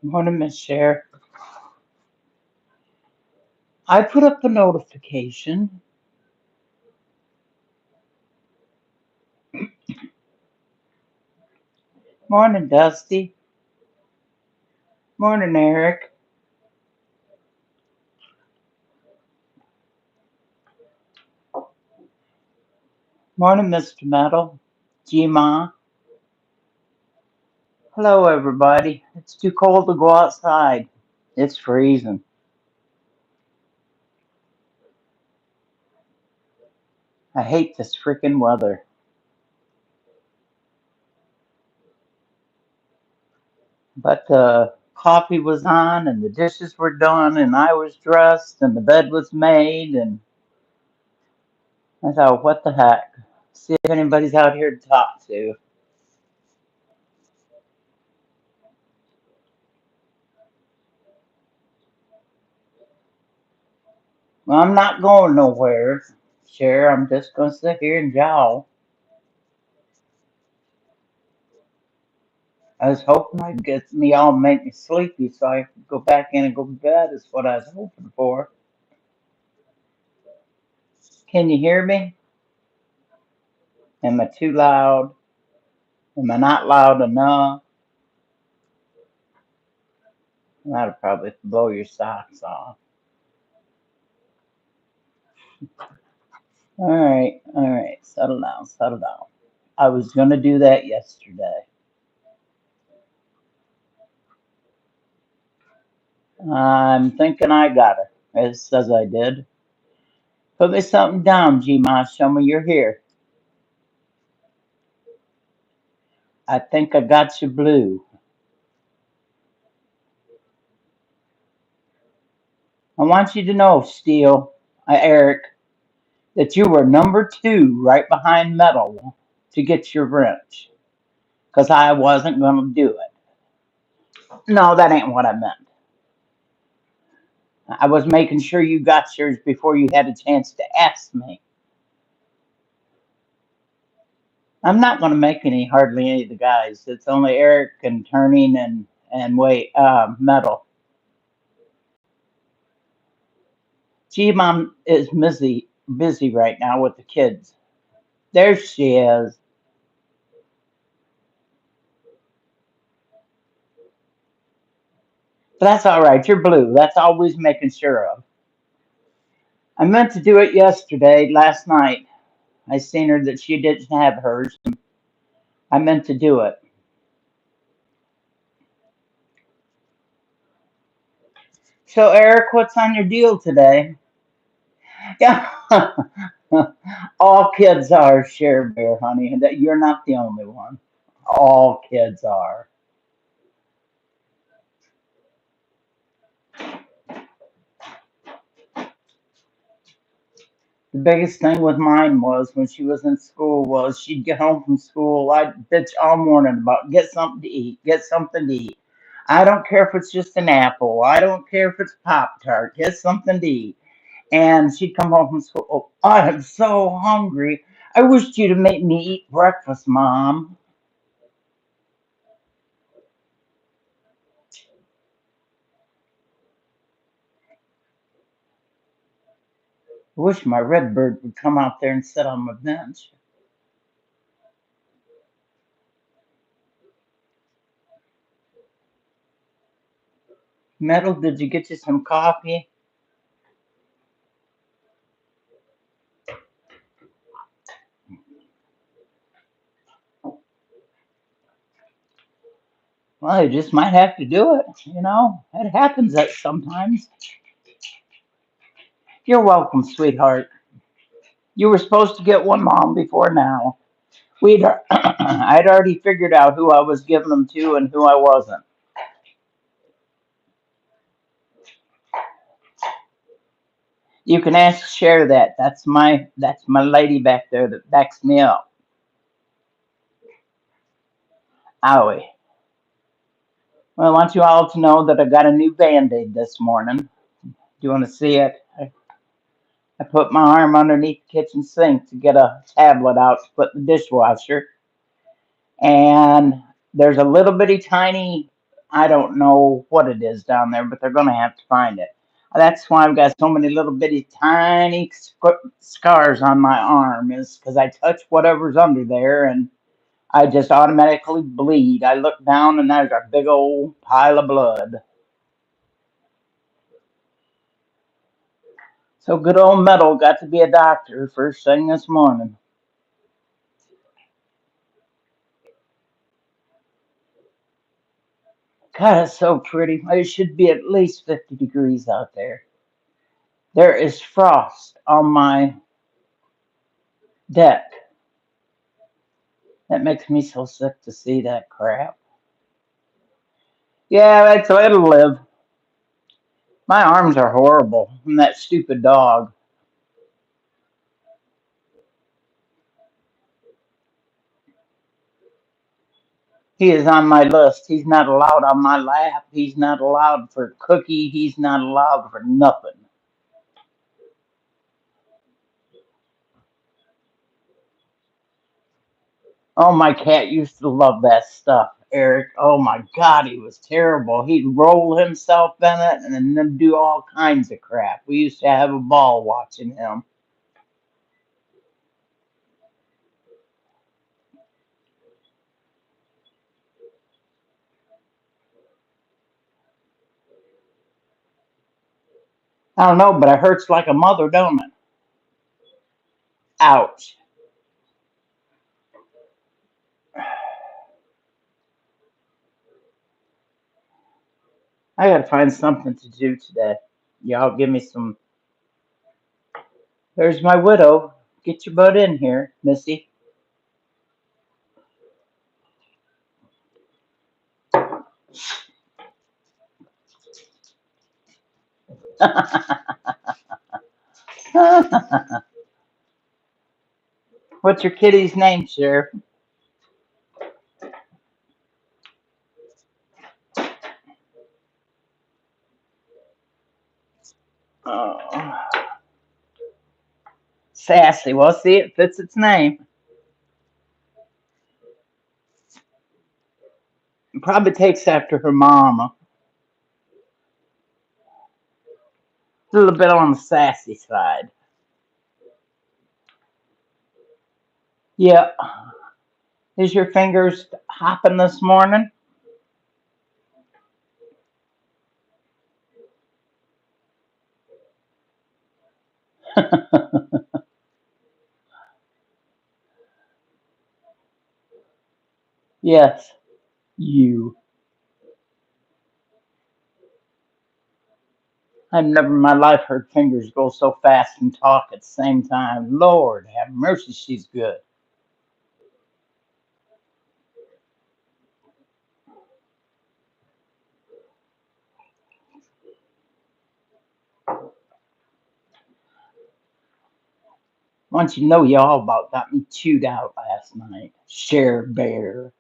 Morning, Miss Cher. I put up a notification. Morning, Dusty. Morning, Eric. Morning, Mr. Metal. G-Ma. Hello, everybody. It's too cold to go outside. It's freezing. I hate this freaking weather. But the coffee was on, and the dishes were done, and I was dressed, and the bed was made, and I thought, what the heck? See if anybody's out here to talk to. Well, I'm not going nowhere, Cher. I'm just going to sit here and jowl. I was hoping I'd get me all make me sleepy so I could go back in and go to bed is what I was hoping for. Can you hear me? Am I too loud? Am I not loud enough? That'll probably blow your socks off. All right, settle down, settle down. I was gonna do that yesterday. I'm thinking I got it. It says I did. Put me something down, G-Ma. Show me you're here. I think I got you blue. I want you to know, Steele, Eric, that you were number two right behind Metal to get your wrench. Because I wasn't going to do it. No, that ain't what I meant. I was making sure you got yours before you had a chance to ask me. I'm not going to make hardly any of the guys. It's only Eric and Turning and Metal. G-Mom is busy right now with the kids. There she is. But that's all right. You're blue. That's always making sure of. I meant to do it yesterday, last night. I seen her that she didn't have hers. I meant to do it. So, Eric, what's on your deal today? Yeah. All kids are Share Bear, honey. That you're not the only one. All kids are. The biggest thing with mine was when she was in school was she'd get home from school. I'd bitch all morning about get something to eat, get something to eat. I don't care if it's just an apple. I don't care if it's Pop Tart. Get something to eat. And she'd come home from school. Oh, I am so hungry. I wished you to make me eat breakfast, Mom. I wish my red bird would come out there and sit on my bench. Metal, did you get you some coffee? Well, you just might have to do it. It happens that sometimes. You're welcome, sweetheart. You were supposed to get one mom before now. I'd already figured out who I was giving them to and who I wasn't. You can share that. That's my lady back there that backs me up. Owie. Well, I want you all to know that I got a new Band-Aid this morning. Do you want to see it? I put my arm underneath the kitchen sink to get a tablet out to put in the dishwasher. And there's a little bitty tiny I don't know what it is down there, but they're going to have to find it. That's why I've got so many little bitty tiny scars on my arm, is because I touch whatever's under there and I just automatically bleed. I look down and there's a big old pile of blood. So good old Metal got to be a doctor first thing this morning. God, it's so pretty. It should be at least 50 degrees out there. There is frost on my deck. That makes me so sick to see that crap. Yeah, it'll live. My arms are horrible from that stupid dog. He is on my list. He's not allowed on my lap. He's not allowed for cookie. He's not allowed for nothing. Oh, my cat used to love that stuff, Eric. Oh my God, he was terrible. He'd roll himself in it and then do all kinds of crap. We used to have a ball watching him. I don't know, but it hurts like a mother, don't it? Ouch. I gotta find something to do today. Y'all give me some. There's my widow. Get your butt in here, Missy. What's your kitty's name, Sheriff? Oh, Sassy. Well, see, it fits its name. It probably takes after her mama. A little bit on the sassy side. Yeah. Is your fingers hopping this morning? Yes. You. I've never in my life heard fingers go so fast and talk at the same time. Lord have mercy, she's good. Once you know, you all about got me chewed out last night. Share bear.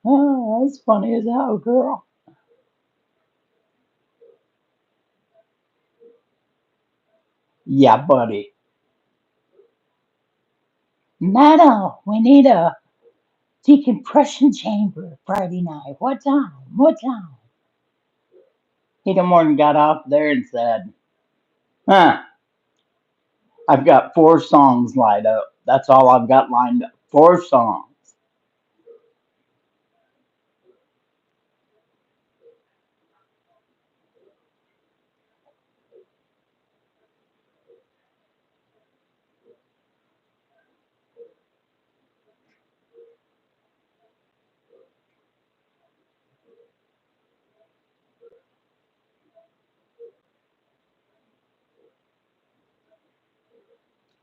Oh, that's funny as hell, girl. Yeah, buddy. Metal, we need a decompression chamber Friday night. What time? What time? He no more than got out there and said, huh, I've got 4 songs lined up. That's all I've got lined up. 4 songs.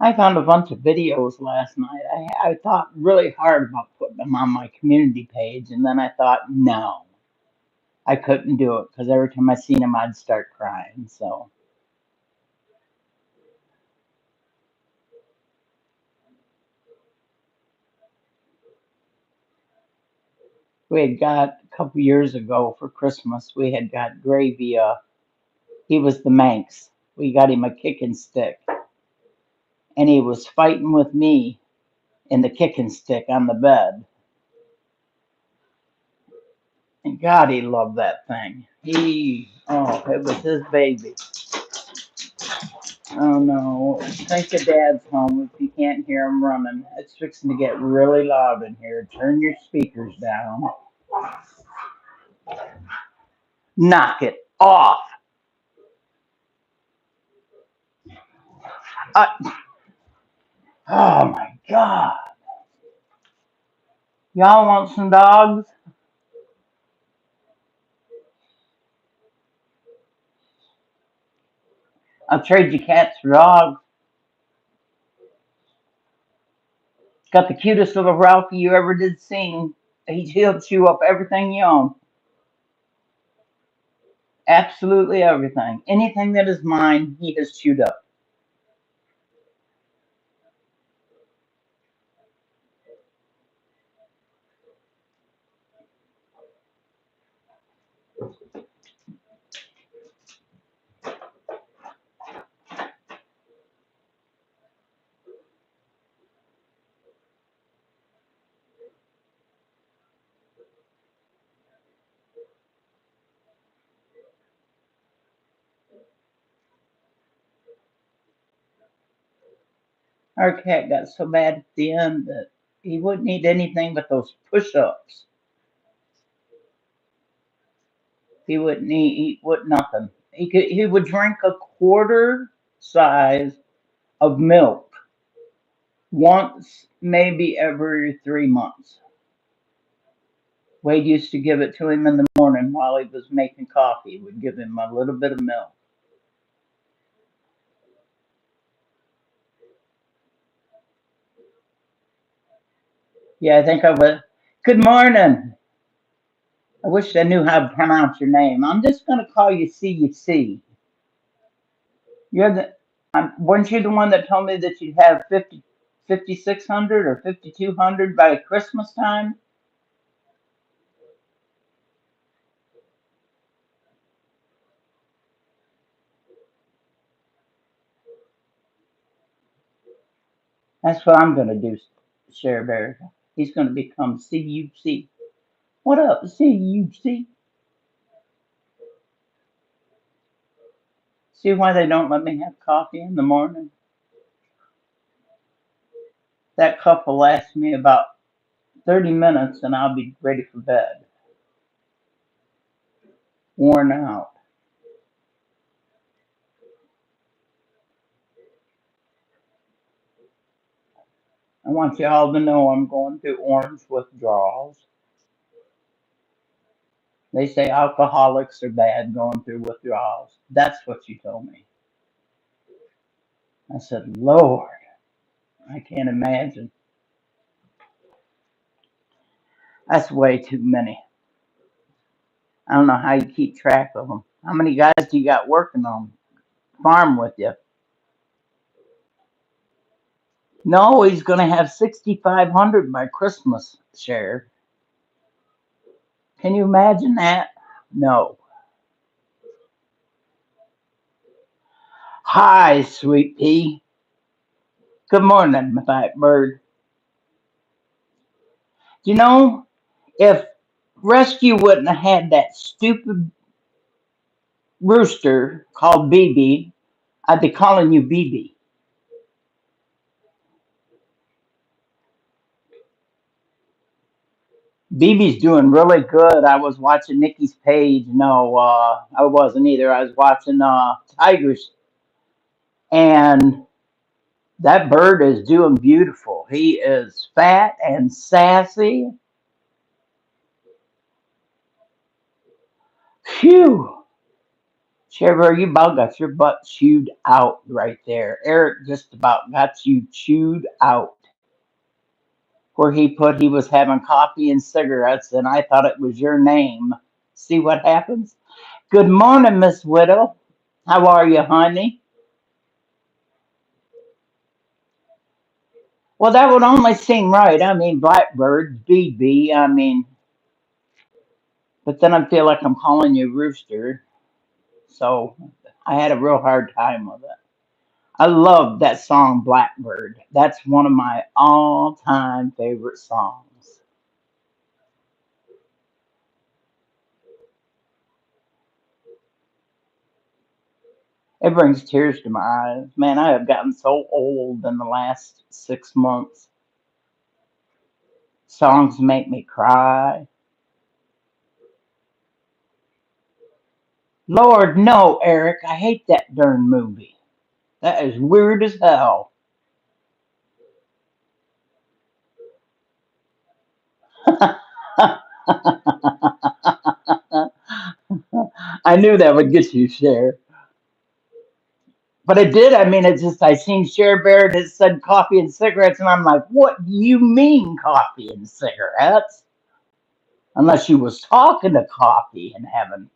I found a bunch of videos last night. I thought really hard about putting them on my community page, and then I thought, no, I couldn't do it because every time I seen them, I'd start crying. So we had got a couple years ago for Christmas, we had got gravy, He was the Manx. We got him a kicking stick, and he was fighting with me in the kicking stick on the bed. And God, he loved that thing. It was his baby. Oh no, think your dad's home if you can't hear him running. It's fixing to get really loud in here. Turn your speakers down. Knock it off. Uh, oh my God. Y'all want some dogs? I'll trade you cats for dogs. Got the cutest little Ralphie you ever did see. He'll chew up everything you own. Absolutely everything. Anything that is mine, he has chewed up. Our cat got so bad at the end that he wouldn't eat anything but those push-ups. He wouldn't eat what nothing. He would drink a quarter size of milk once, maybe every 3 months. Wade used to give it to him in the morning while he was making coffee. Would give him a little bit of milk. Yeah, I think I would. Good morning. I wish I knew how to pronounce your name. I'm just going to call you C. You're the. Weren't you the one that told me that you'd have 5,600 or 5,200 by Christmas time? That's what I'm going to do, Share Bear. He's going to become CUC. What up, CUC? See why they don't let me have coffee in the morning? That cup will last me about 30 minutes and I'll be ready for bed. Worn out. I want you all to know I'm going through orange withdrawals. They say alcoholics are bad going through withdrawals. That's what you told me. I said, Lord, I can't imagine. That's way too many. I don't know how you keep track of them. How many guys do you got working on farm with you? No, he's going to have 6,500 by Christmas, Sheriff. Can you imagine that? No. Hi, sweet pea. Good morning, my fat bird. You know, if Rescue wouldn't have had that stupid rooster called BB, I'd be calling you BB. BB's doing really good. I was watching Nikki's page. No, I wasn't either. I was watching Tigers, and that bird is doing beautiful. He is fat and sassy. Phew. Trevor, you about got your butt chewed out right there. Eric just about got you chewed out. Where he was having coffee and cigarettes, and I thought it was your name. See what happens? Good morning, Miss Whittle. How are you, honey? Well, that would only seem right. I mean, Blackbird, BB, I mean, but then I feel like I'm calling you Rooster. So I had a real hard time with it. I love that song Blackbird. That's one of my all-time favorite songs. It brings tears to my eyes. Man, I have gotten so old in the last 6 months. Songs make me cry. Lord, no, Eric, I hate that darn movie. That is weird as hell. I knew that would get you, Cher. But it did. I mean, it's just, I seen Cher Barrett that said coffee and cigarettes, and I'm like, what do you mean coffee and cigarettes? Unless she was talking to coffee in heaven.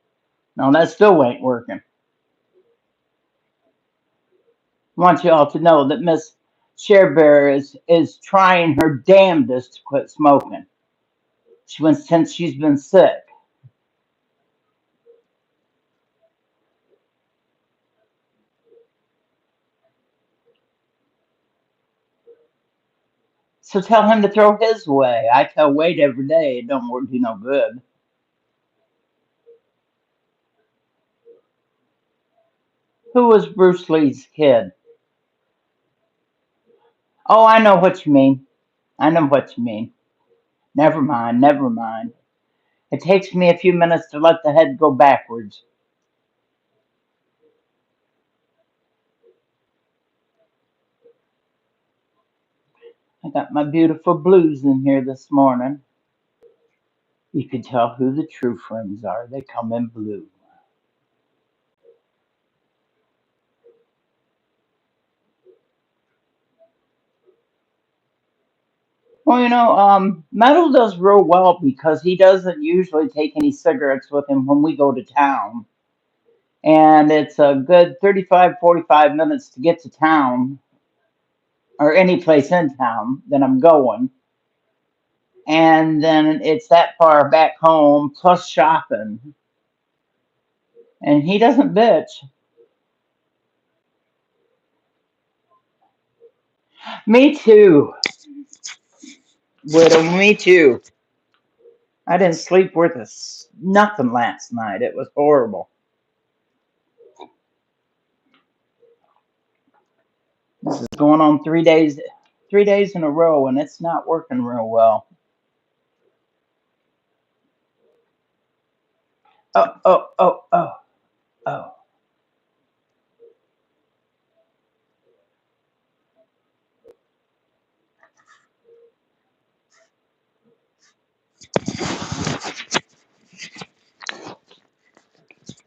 No, that still ain't working. I want you all to know that Miss Cher Barrett is trying her damnedest to quit smoking. She went since she's been sick. So tell him to throw his away. I tell Wade every day it don't work, do no good. Who was Bruce Lee's kid? Oh, I know what you mean. I know what you mean. Never mind, never mind. It takes me a few minutes to let the head go backwards. I got my beautiful blues in here this morning. You can tell who the true friends are. They come in blue. Well, Metal does real well because he doesn't usually take any cigarettes with him when we go to town. And it's a good 35, 45 minutes to get to town or any place in town that I'm going. And then it's that far back home plus shopping. And he doesn't bitch. Me too, widow, me too. I didn't sleep worth nothing last night. It was horrible. This is going on 3 days in a row, and it's not working real well. Oh, oh, oh, oh, oh.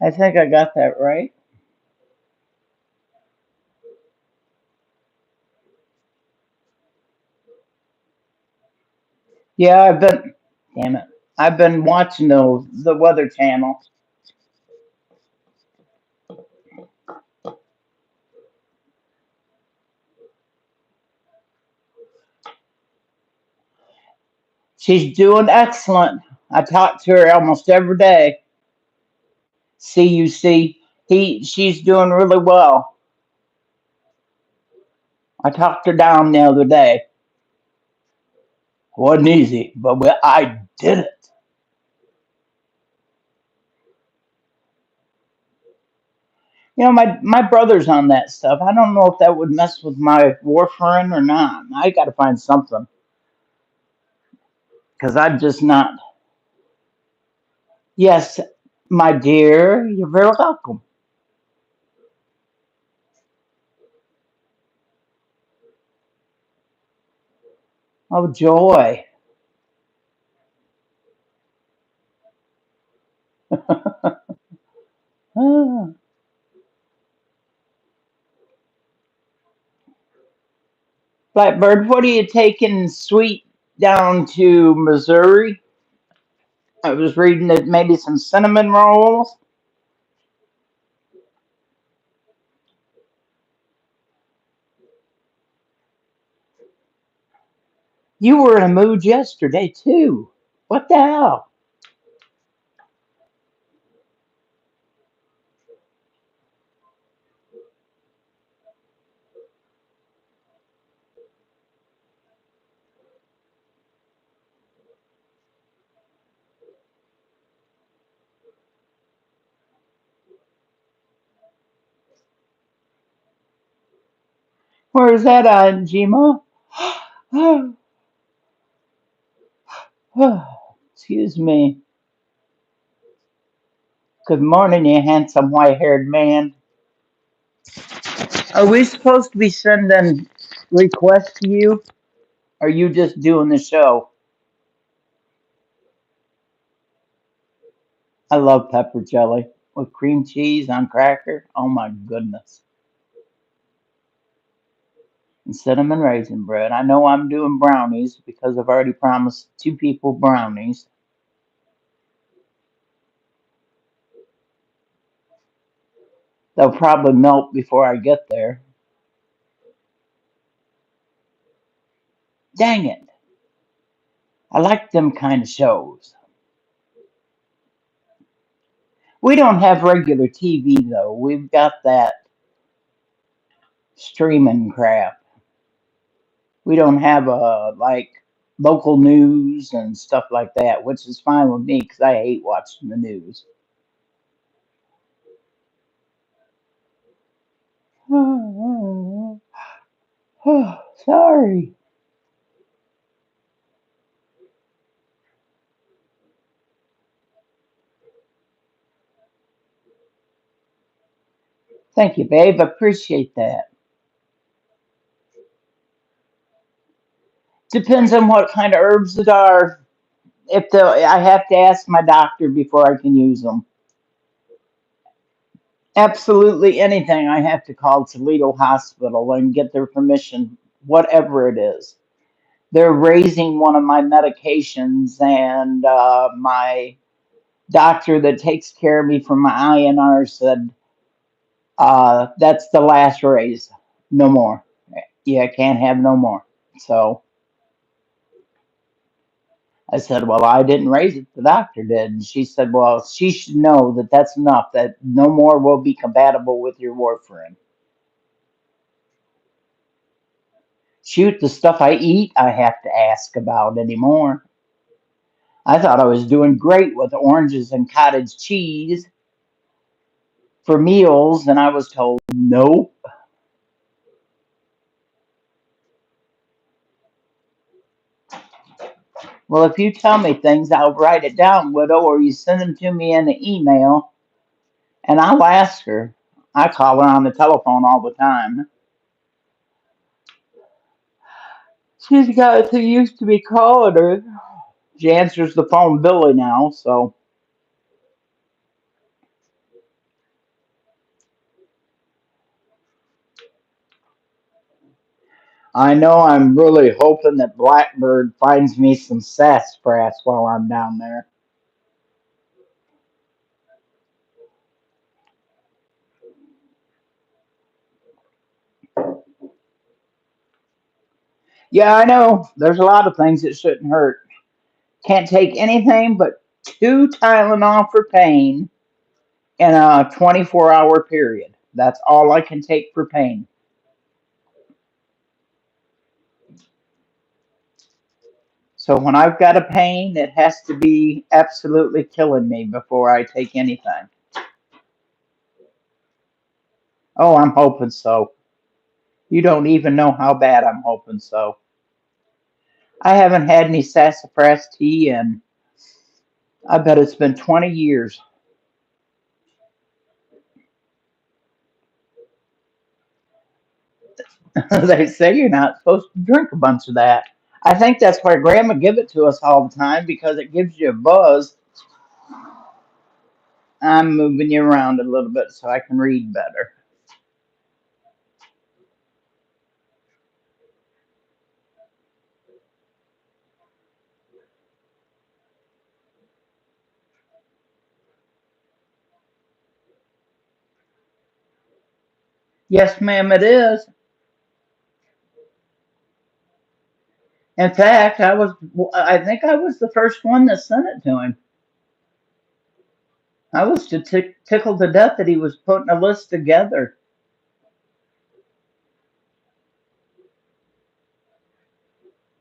I think I got that right. Yeah, damn it. I've been watching the Weather Channel. She's doing excellent. I talk to her almost every day. CUC. She's doing really well. I talked her down the other day. It wasn't easy, but I did it. My brother's on that stuff. I don't know if that would mess with my warfarin or not. I got to find something because I'm just not. Yes, my dear, you're very welcome. Oh, joy. Ah. Blackbird, what are you taking sweet down to Missouri? I was reading that maybe some cinnamon rolls. You were in a mood yesterday, too. What the hell? Where's that on, Jima? Excuse me. Good morning, you handsome white-haired man. Are we supposed to be sending requests to you? Or are you just doing the show? I love pepper jelly with cream cheese on cracker. Oh my goodness. And cinnamon raisin bread. I know I'm doing brownies because I've already promised 2 people brownies. They'll probably melt before I get there. Dang it. I like them kind of shows. We don't have regular TV though. We've got that streaming crap. We don't have like local news and stuff like that, which is fine with me because I hate watching the news. Sorry. Thank you, babe. I appreciate that. Depends on what kind of herbs it are. I have to ask my doctor before I can use them. Absolutely anything, I have to call Toledo Hospital and get their permission, whatever it is. They're raising one of my medications, and my doctor that takes care of me for my INR said, that's the last raise. No more. Yeah, I can't have no more. So I said, well, I didn't raise it. The doctor did. And she said, well, she should know that that's enough, that no more will be compatible with your warfarin. Shoot, the stuff I eat, I have to ask about anymore. I thought I was doing great with oranges and cottage cheese for meals, and I was told, nope. Well, if you tell me things, I'll write it down, widow, or you send them to me in an email, and I'll ask her. I call her on the telephone all the time. She's got who used to be calling her. She answers the phone Billy now, so I know I'm really hoping that Blackbird finds me some sassafras while I'm down there. Yeah, I know. There's a lot of things that shouldn't hurt. Can't take anything but 2 Tylenol for pain in a 24-hour period. That's all I can take for pain. So when I've got a pain, it has to be absolutely killing me before I take anything. Oh, I'm hoping so. You don't even know how bad I'm hoping so. I haven't had any sassafras tea in, I bet it's been 20 years. They say you're not supposed to drink a bunch of that. I think that's why Grandma give it to us all the time because it gives you a buzz. I'm moving you around a little bit so I can read better. Yes, ma'am, it is. In fact, I think I was the first one that sent it to him. I was tickled to death that he was putting a list together.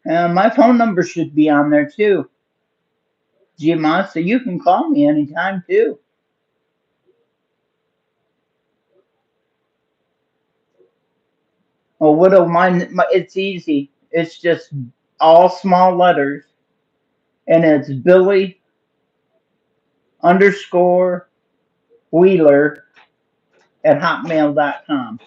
My phone number should be on there too, Giamont, so you can call me anytime too. Oh, widow, it's easy. It's just all small letters, and it's Billy underscore Wheeler at hotmail.com.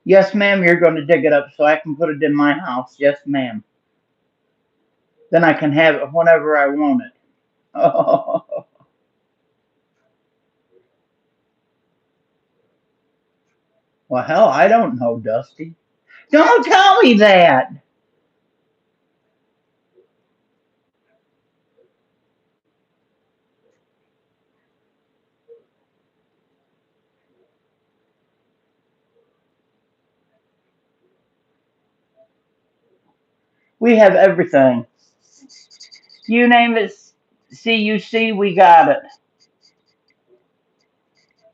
Yes, ma'am, you're going to dig it up so I can put it in my house. Yes, ma'am. Then I can have it whenever I want it. Oh, well, hell, I don't know, Dusty. Don't tell me that. We have everything. You name it, CUC, we got it.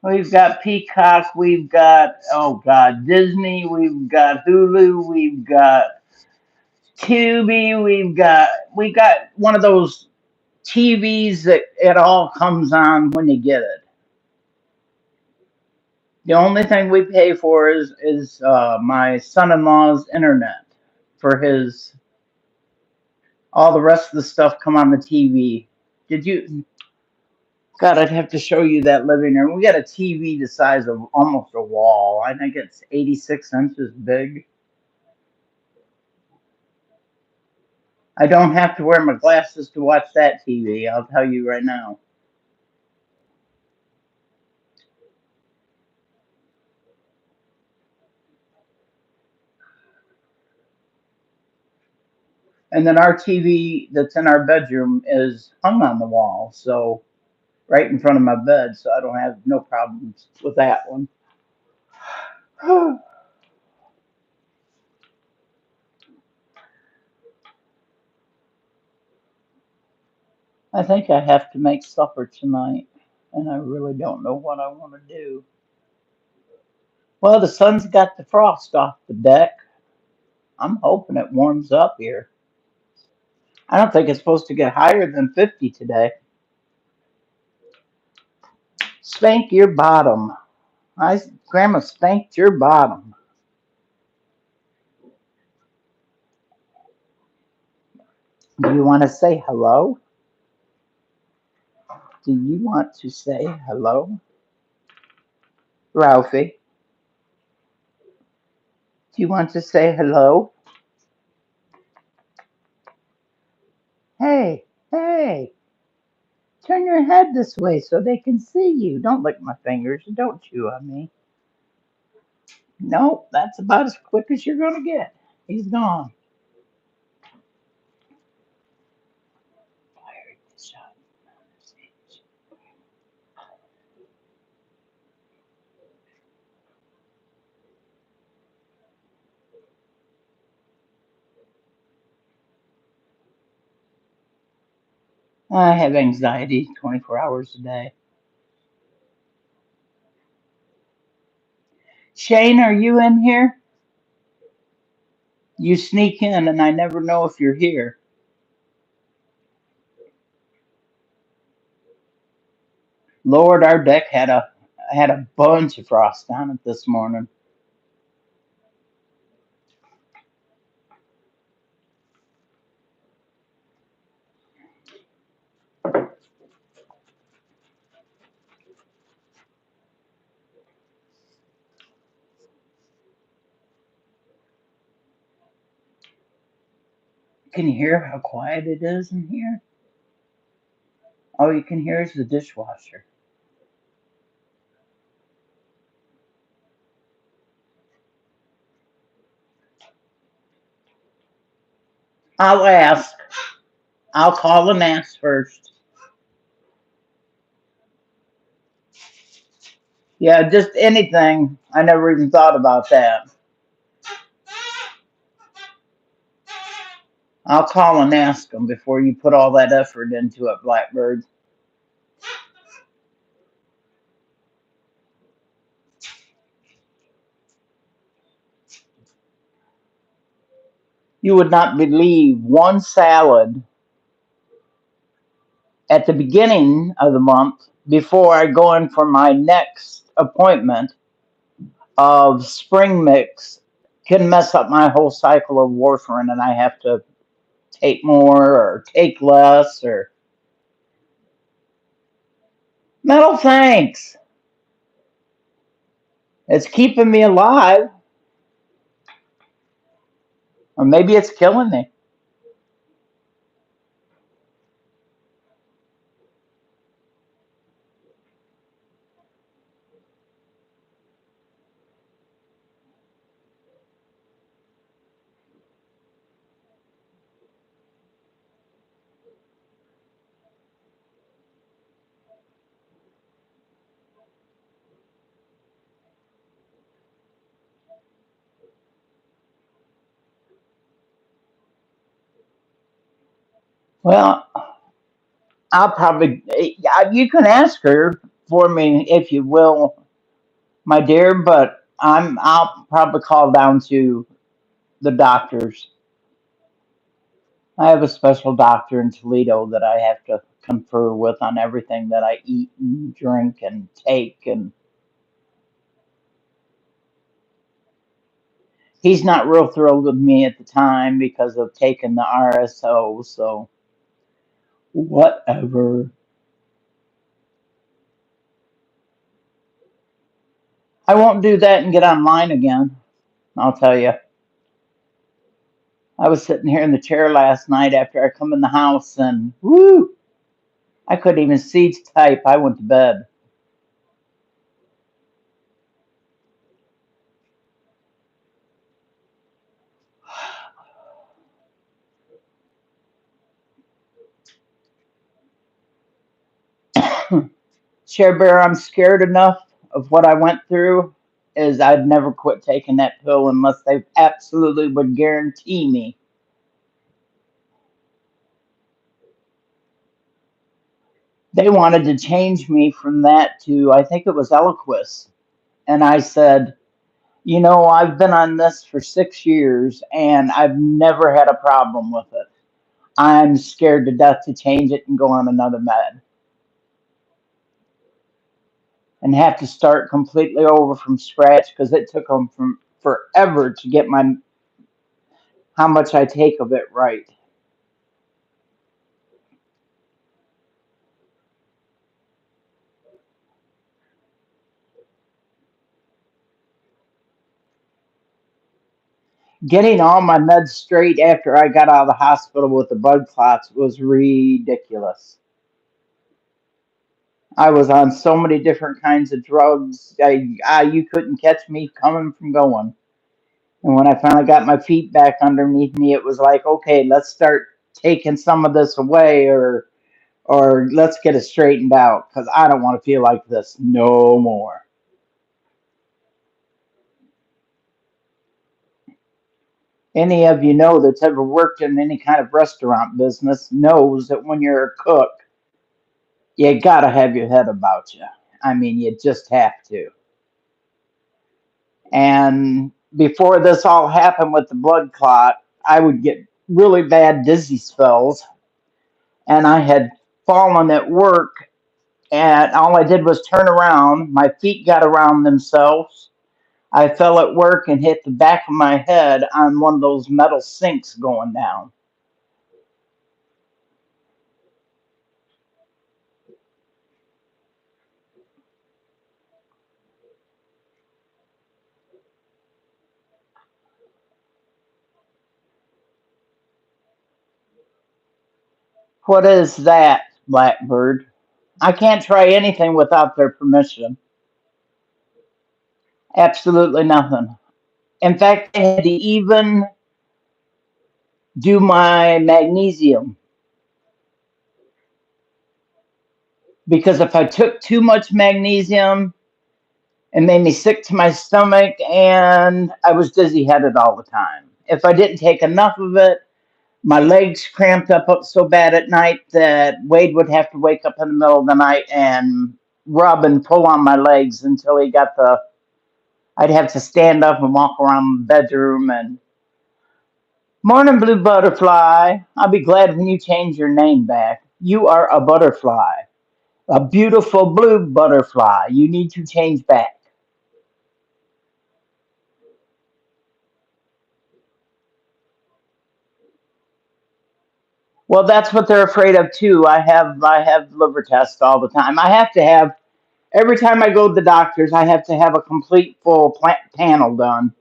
We've got Peacock, we've got, oh God, Disney, we've got Hulu, we've got Tubi, we got one of those TVs that it all comes on when you get it. The only thing we pay for is my son-in-law's internet for his. All the rest of the stuff come on the TV. Did you? God, I'd have to show you that living room. We got a TV the size of almost a wall. I think it's 86 inches big. I don't have to wear my glasses to watch that TV. I'll tell you right now. And then our TV that's in our bedroom is hung on the wall, so right in front of my bed, so I don't have no problems with that one. I think I have to make supper tonight, and I really don't know what I want to do. Well, the sun's got the frost off the deck. I'm hoping it warms up here. I don't think it's supposed to get higher than 50 today. Spank your bottom. Grandma spanked your bottom. Do you want to say hello? Do you want to say hello? Ralphie, do you want to say hello? Hey, hey, turn your head this way so they can see you. Don't lick my fingers. Don't chew on me. Nope, that's about as quick as you're going to get. He's gone. I have anxiety 24 hours a day. Shane, are you in here? You sneak in and I never know if you're here. Lord, our deck had a bunch of frost on it this morning. Can you hear how quiet it is in here? All you can hear is the dishwasher. I'll ask. I'll call and ask first. Yeah, just anything. I never even thought about that. I'll call and ask them before you put all that effort into it, Blackbird. You would not believe one salad at the beginning of the month before I go in for my next appointment of spring mix can mess up my whole cycle of warfarin, and I have to take more or take less or metal. Thanks. It's keeping me alive, or maybe it's killing me. Well, I'll probably, you can ask her for me if you will, my dear, but I'll probably call down to the doctors. I have a special doctor in Toledo that I have to confer with on everything that I eat and drink and take, and he's not real thrilled with me at the time because of taking the RSO, so whatever. I won't do that and get online again, I'll tell you. I was sitting here in the chair last night after I come in the house and whoo, I couldn't even see to type. I went to bed. Share Bear, I'm scared enough of what I went through is I'd never quit taking that pill unless they absolutely would guarantee me. They wanted to change me from that to, I think it was Eliquis. And I said, I've been on this for 6 years and I've never had a problem with it. I'm scared to death to change it and go on another med and have to start completely over from scratch because it took them from forever to get my how much I take of it right. Getting all my meds straight after I got out of the hospital with the blood clots was ridiculous. I was on so many different kinds of drugs. You couldn't catch me coming from going. And when I finally got my feet back underneath me, it was like, okay, let's start taking some of this away, or let's get it straightened out because I don't want to feel like this no more. Any of you know that's ever worked in any kind of restaurant business knows that when you're a cook, you gotta have your head about you. I mean, you just have to. And before this all happened with the blood clot, I would get really bad dizzy spells, and I had fallen at work, and all I did was turn around. My feet got around themselves. I fell at work and hit the back of my head on one of those metal sinks going down. What is that, Blackbird? I can't try anything without their permission. Absolutely nothing. In fact, I had to even do my magnesium because if I took too much magnesium, it made me sick to my stomach and I was dizzy headed all the time. If I didn't take enough of it, my legs cramped up so bad at night that Wade would have to wake up in the middle of the night and rub and pull on my legs until he got the. I'd have to stand up and walk around the bedroom and. Morning, Blue Butterfly. I'll be glad when you change your name back. You are a butterfly, a beautiful blue butterfly. You need to change back. Well, that's what they're afraid of too. I have liver tests all the time. I have to have every time I go to the doctors. I have to have a complete full panel done,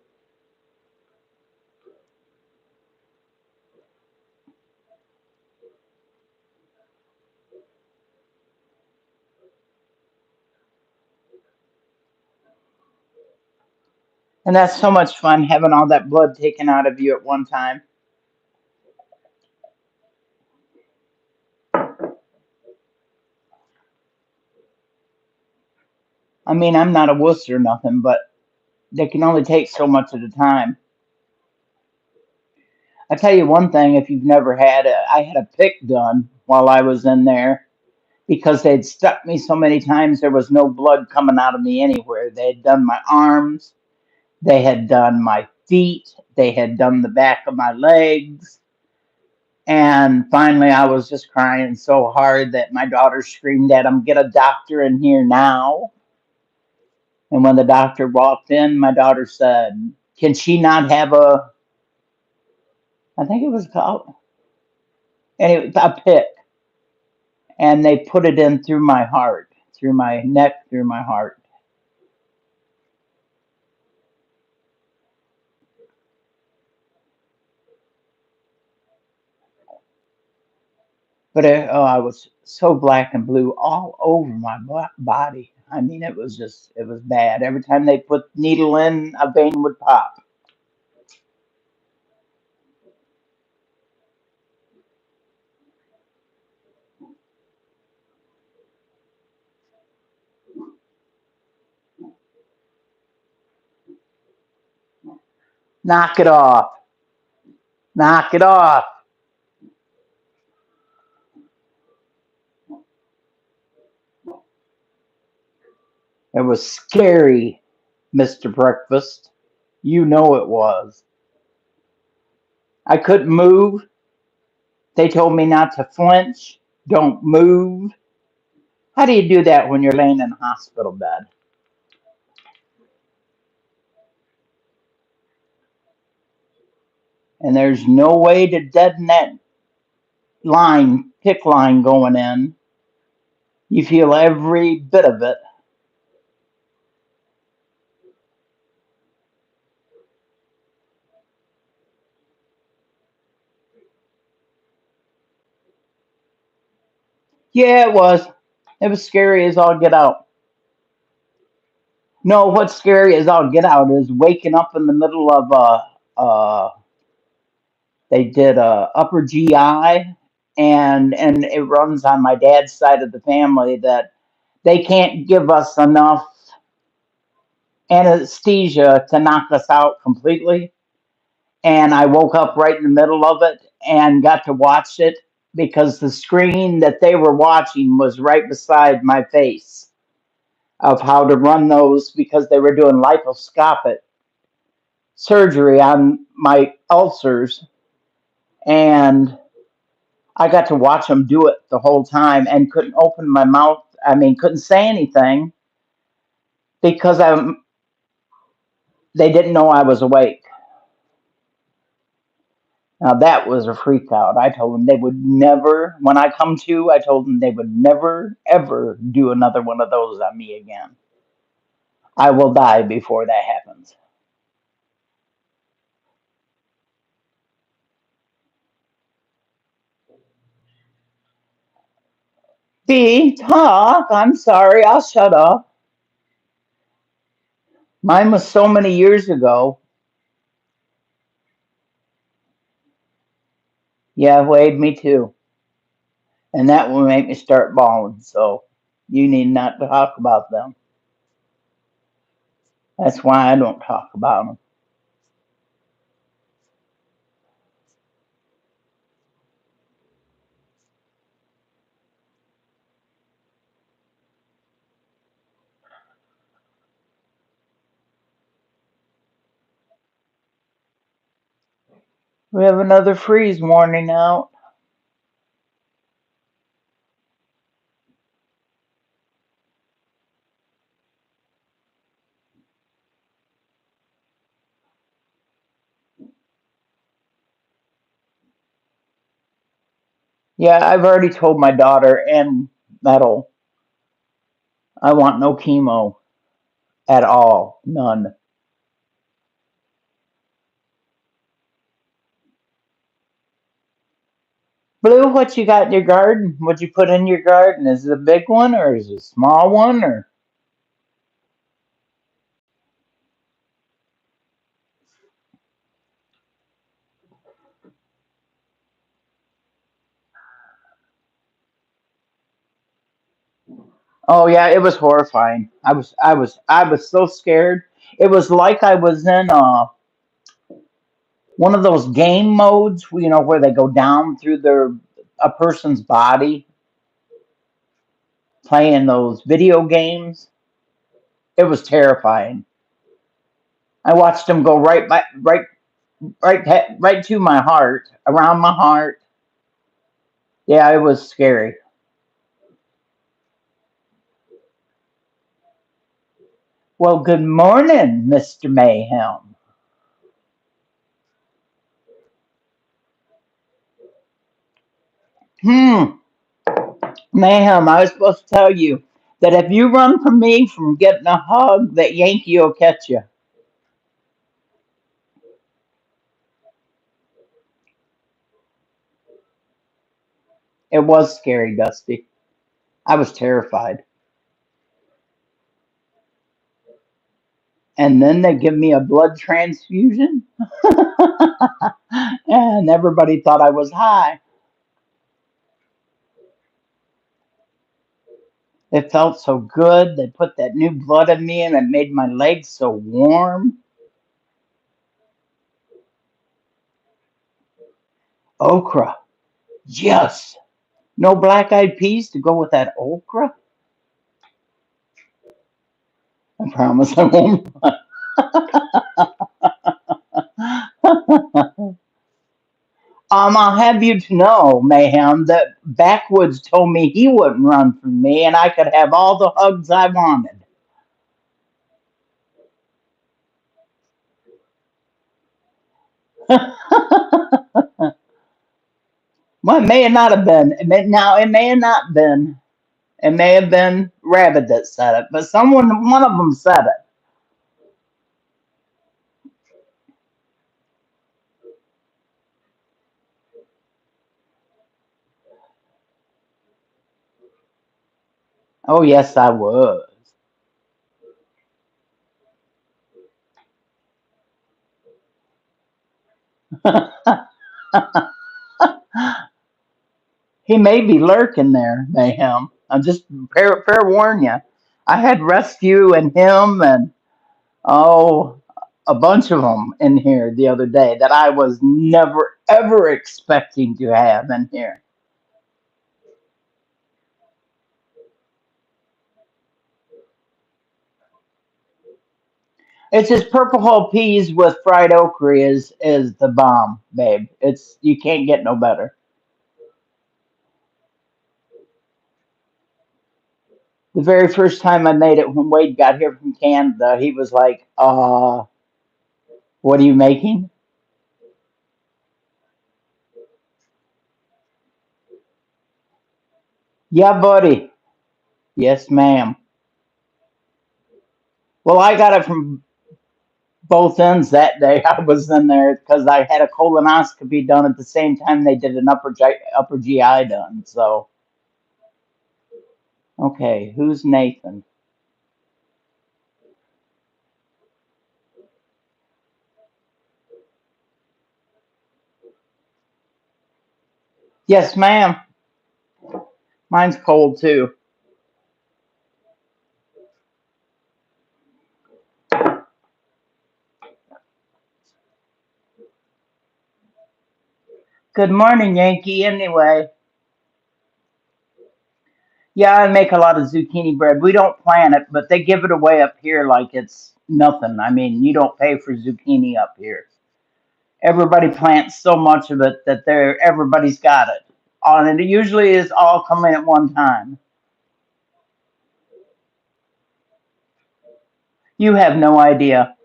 and that's so much fun having all that blood taken out of you at one time. I mean, I'm not a wuss or nothing, but they can only take so much at a time. I tell you one thing: if you've never had it, I had a pick done while I was in there because they'd stuck me so many times there was no blood coming out of me anywhere. They had done my arms, they had done my feet, they had done the back of my legs. And finally, I was just crying so hard that my daughter screamed at him, "Get a doctor in here now." And when the doctor walked in, my daughter said, "Can she not have a, I think it was called, anyway, a pick?" And they put it in through my heart, through my neck, through my heart. But oh, I was so black and blue all over my body. I mean, it was bad. Every time they put needle in, a vein would pop. Knock it off. Knock it off. It was scary, Mr. Breakfast. You know it was. I couldn't move. They told me not to flinch. Don't move. How do you do that when you're laying in a hospital bed? And there's no way to deaden that pick line going in. You feel every bit of it. Yeah, it was. It was scary as all get out. No, what's scary as all get out is waking up in the middle of they did upper GI, and it runs on my dad's side of the family that they can't give us enough anesthesia to knock us out completely. And I woke up right in the middle of it and got to watch it because the screen that they were watching was right beside my face of how to run those because they were doing liposcopic surgery on my ulcers. And I got to watch them do it the whole time and couldn't open my mouth. I mean, couldn't say anything because they didn't know I was awake. Now that was a freak out. I told them they would never, when I come to, I told them they would never, ever do another one of those on me again. I will die before that happens. B, talk. I'm sorry. I'll shut up. Mine was so many years ago. Yeah, Wade, me too. And that will make me start bawling. So you need not to talk about them. That's why I don't talk about them. We have another freeze warning out. Yeah, I've already told my daughter and Metal, I want no chemo at all. None. Blue, what you got in your garden? What you put in your garden? Is it a big one or is it a small one or oh yeah, it was horrifying. I was so scared. It was like I was in one of those game modes, where they go down through a person's body playing those video games. It was terrifying. I watched them go right to my heart, around my heart. Yeah, it was scary. Well, good morning, Mr. Mayhem. Hmm, Mayhem, I was supposed to tell you that if you run from me from getting a hug, that Yankee will catch you. It was scary, Dusty. I was terrified. And then they give me a blood transfusion, and everybody thought I was high. It felt so good. They put that new blood in me, and it made my legs so warm. Okra. Yes. No black eyed peas to go with that okra? I promise I won't. I'll have you to know, Mayhem, that Backwoods told me he wouldn't run from me and I could have all the hugs I wanted. Well, it may have not have been. It may have not been. It may have been Rabbit that said it, but one of them said it. Oh, yes, I was. He may be lurking there, Mayhem. I'm just fair warn you. I had Rescue and him and oh, a bunch of them in here the other day that I was never ever expecting to have in here. It's just purple hull peas with fried okra is the bomb, babe. It's you can't get no better. The very first time I made it when Wade got here from Canada, he was like, what are you making?" "Yeah, buddy." "Yes, ma'am." Well, I got it from both ends that day. I was in there because I had a colonoscopy done at the same time they did an upper GI done. So, okay, who's Nathan? Yes, ma'am. Mine's cold too. Good morning, Yankee. Anyway, yeah, I make a lot of zucchini bread. We don't plant it, but they give it away up here like it's nothing. I mean, you don't pay for zucchini up here. Everybody plants so much of it that everybody's got it. And it usually is all coming at one time. You have no idea.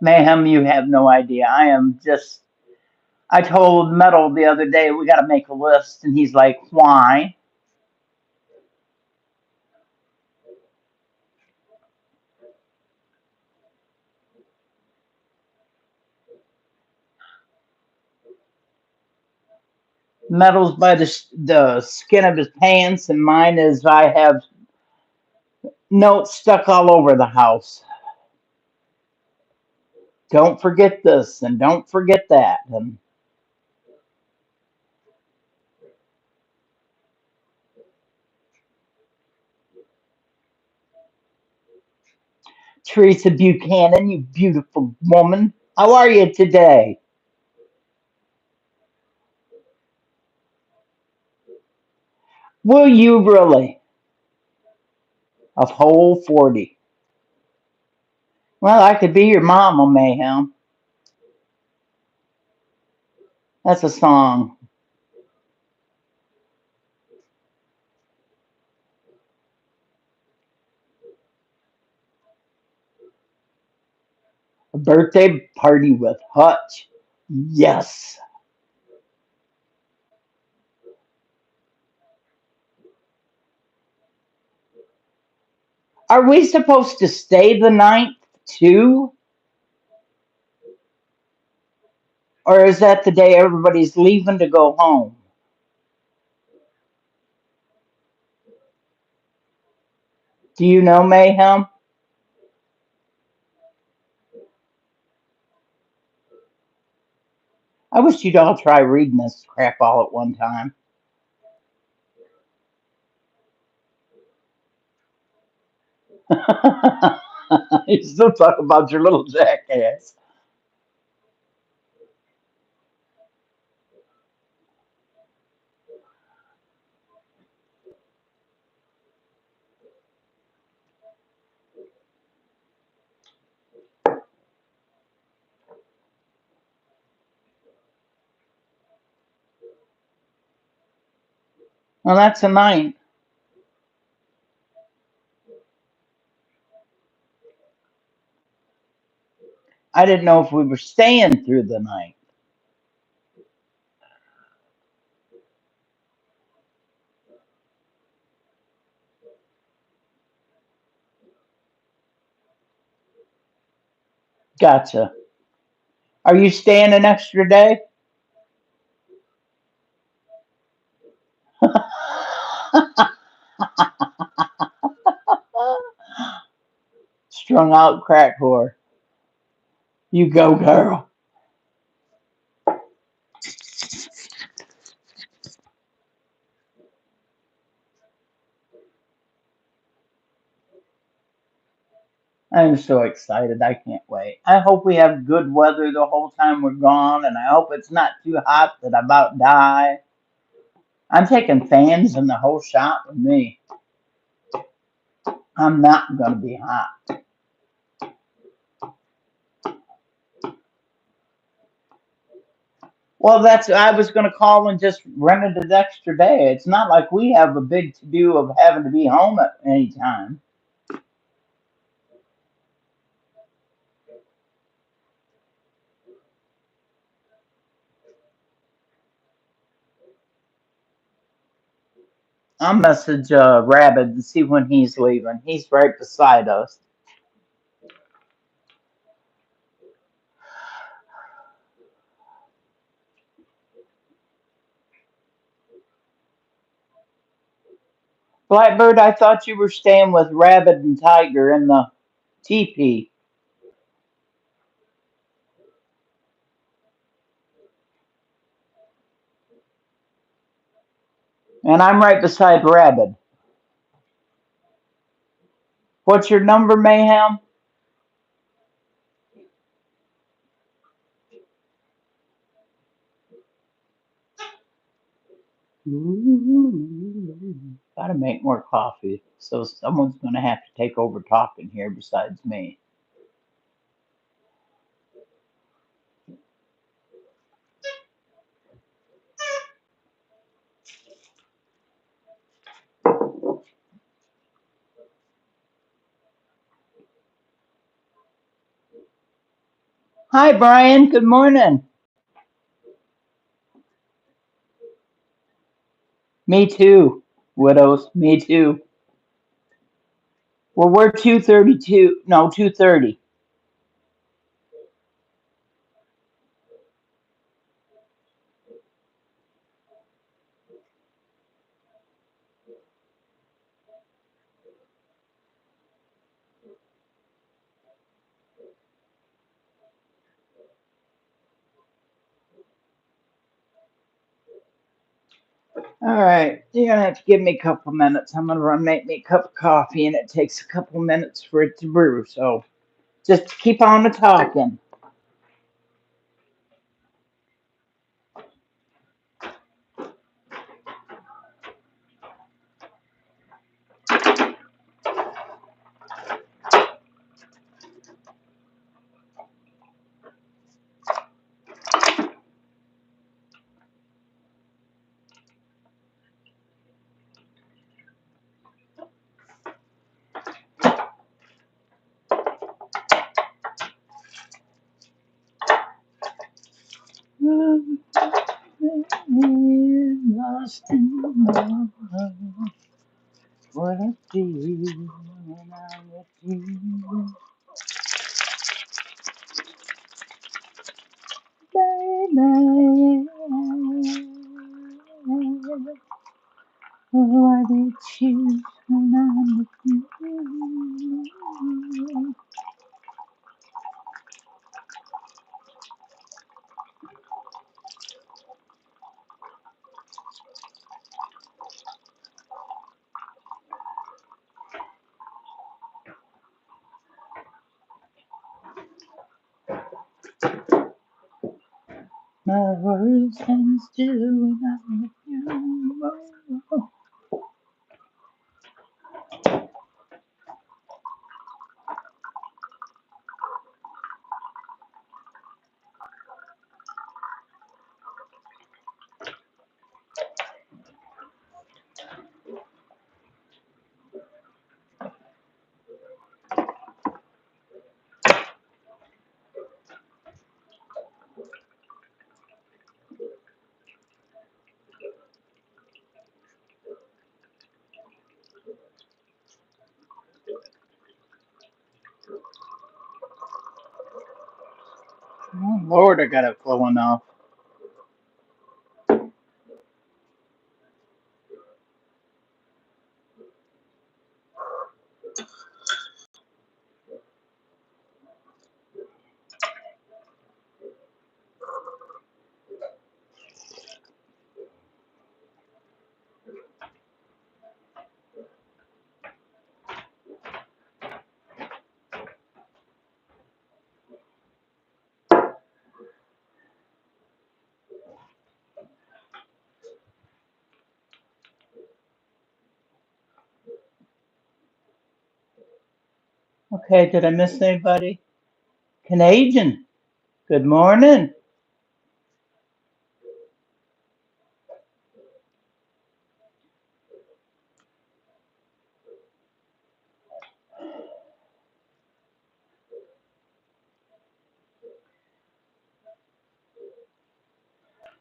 Mayhem, you have no idea. I am just I told Metal the other day we got to make a list, and he's like, "Why?" Metal's by the skin of his pants, and mine is I have notes stuck all over the house. Don't forget this, and don't forget that. And Teresa Buchanan, you beautiful woman, how are you today? Will you really? A whole 40. Well, I could be your mama, Mayhem. That's a song. A birthday party with Hutch. Yes. Are we supposed to stay the night too? Or is that the day everybody's leaving to go home? Do you know, Mayhem? I wish you'd all try reading this crap all at one time. You still talk about your little jackass. Well, that's a night. I didn't know if we were staying through the night. Gotcha. Are you staying an extra day? Strung out crack whore. You go, girl. I'm so excited. I can't wait. I hope we have good weather the whole time we're gone, and I hope it's not too hot that I about die. I'm taking fans in the whole shop with me. I'm not going to be hot. Well, that's I was going to call and just rent it an extra day. It's not like we have a big to do of having to be home at any time. I'll message Rabbit and see when he's leaving. He's right beside us. Blackbird, I thought you were staying with Rabbit and Tiger in the teepee. And I'm right beside Rabbit. What's your number, Mayhem? Gotta make more coffee. So someone's gonna have to take over talking here besides me. Hi, Brian. Good morning. Me too. Widows. Me too. Well, we're 232. No, 230. All right. You're going to have to give me a couple minutes. I'm going to run make me a cup of coffee, and it takes a couple minutes for it to brew. So just keep on the talking. Lost in love, what I feel when I'm with you, baby. Why did you choose when I'm with you? My world stands still when I'm with you. Oh, Lord, I got it flowing off. Okay, did I miss anybody? Canadian, good morning.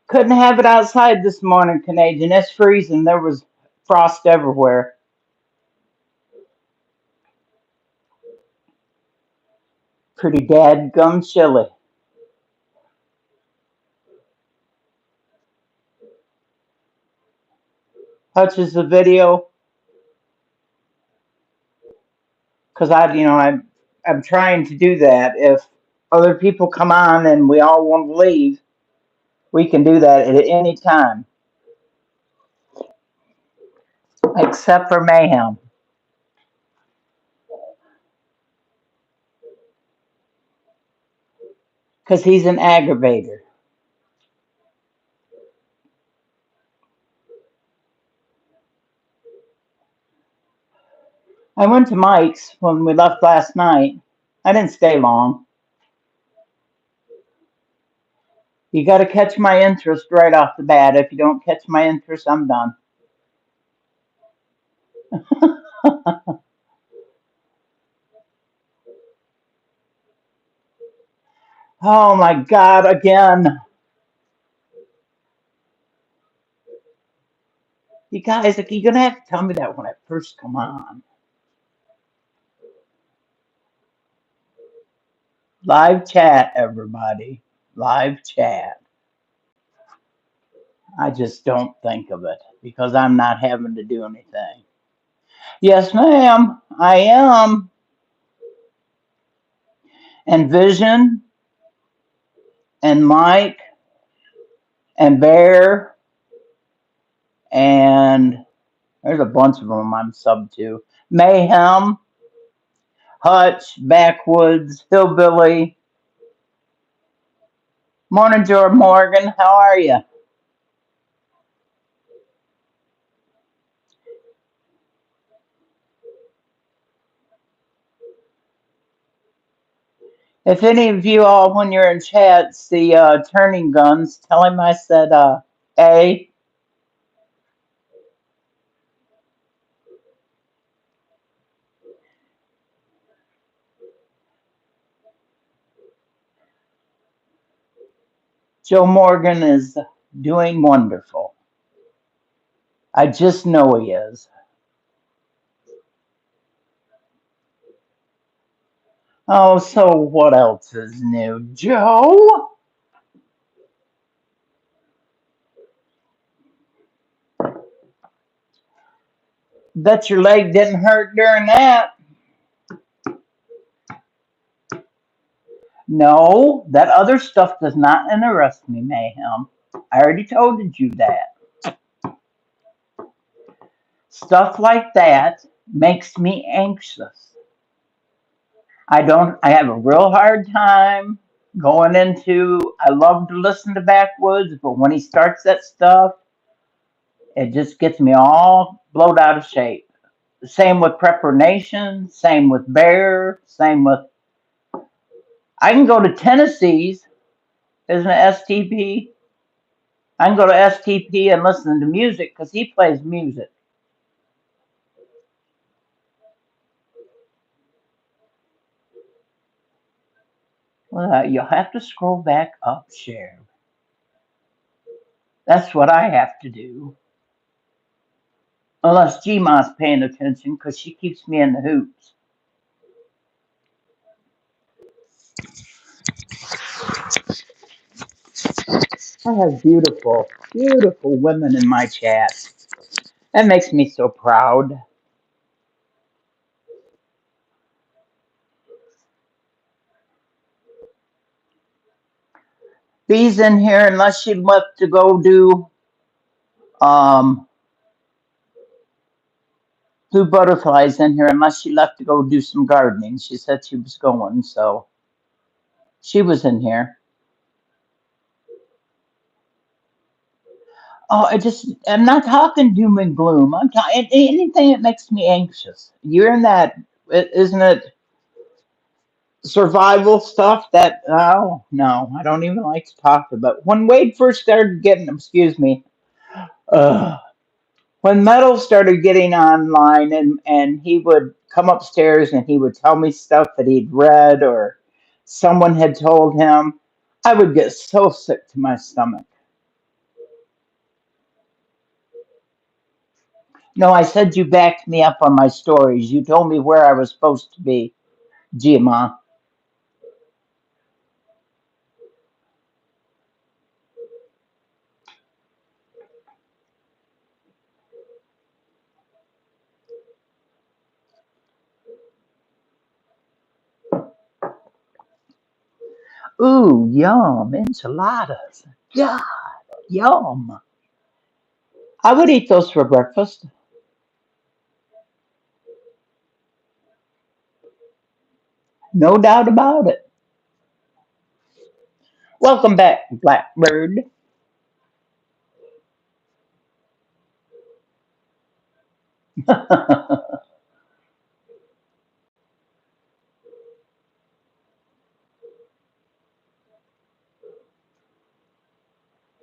Couldn't have it outside this morning, Canadian. It's freezing. There was frost everywhere. Pretty dadgum chilly. Touches the video because I'm trying to do that. If other people come on and we all want to leave, we can do that at any time, except for Mayhem, because he's an aggravator. I went to Mike's when we left last night. I didn't stay long. You got to catch my interest right off the bat. If you don't catch my interest, I'm done. Oh my God, again. You guys, like, you're gonna have to tell me that when I first come on. Live chat, everybody. Live chat. I just don't think of it because I'm not having to do anything. Yes, ma'am, I am. And Vision and Mike and Bear and there's a bunch of them I'm sub to. Mayhem, Hutch, Backwoods, Hillbilly. Morning, George Morgan. How are you? If any of you all, when you're in chat, see turning guns, tell him I said, A. Joe Morgan is doing wonderful. I just know he is. Oh, so what else is new? Joe? Bet your leg didn't hurt during that. No, that other stuff does not interest me, Mayhem. I already told you that. Stuff like that makes me anxious. I have a real hard time going into, I love to listen to Backwoods, but when he starts that stuff, it just gets me all blowed out of shape. Same with Prepper Nation, same with Bear, same with, I can go to Tennessee's, isn't it STP? I can go to STP and listen to music because he plays music. Well, you'll have to scroll back up, share. That's what I have to do. Unless Gma's paying attention because she keeps me in the hoops. I have beautiful, beautiful women in my chat. That makes me so proud. Bee's in here unless she left to go do um Blue Butterflies in here unless she left to go do some gardening. She said she was going, so she was in here. Oh, I'm not talking doom and gloom. I'm talking anything that makes me anxious. You're in that, isn't it survival stuff that, oh, no, I don't even like to talk about. When Wade first started getting, excuse me, uh, when Metal started getting online and he would come upstairs and he would tell me stuff that he'd read or someone had told him, I would get so sick to my stomach. No, I said you backed me up on my stories. You told me where I was supposed to be, Gma. Ooh, yum, enchiladas. God, yum. I would eat those for breakfast. No doubt about it. Welcome back, Blackbird.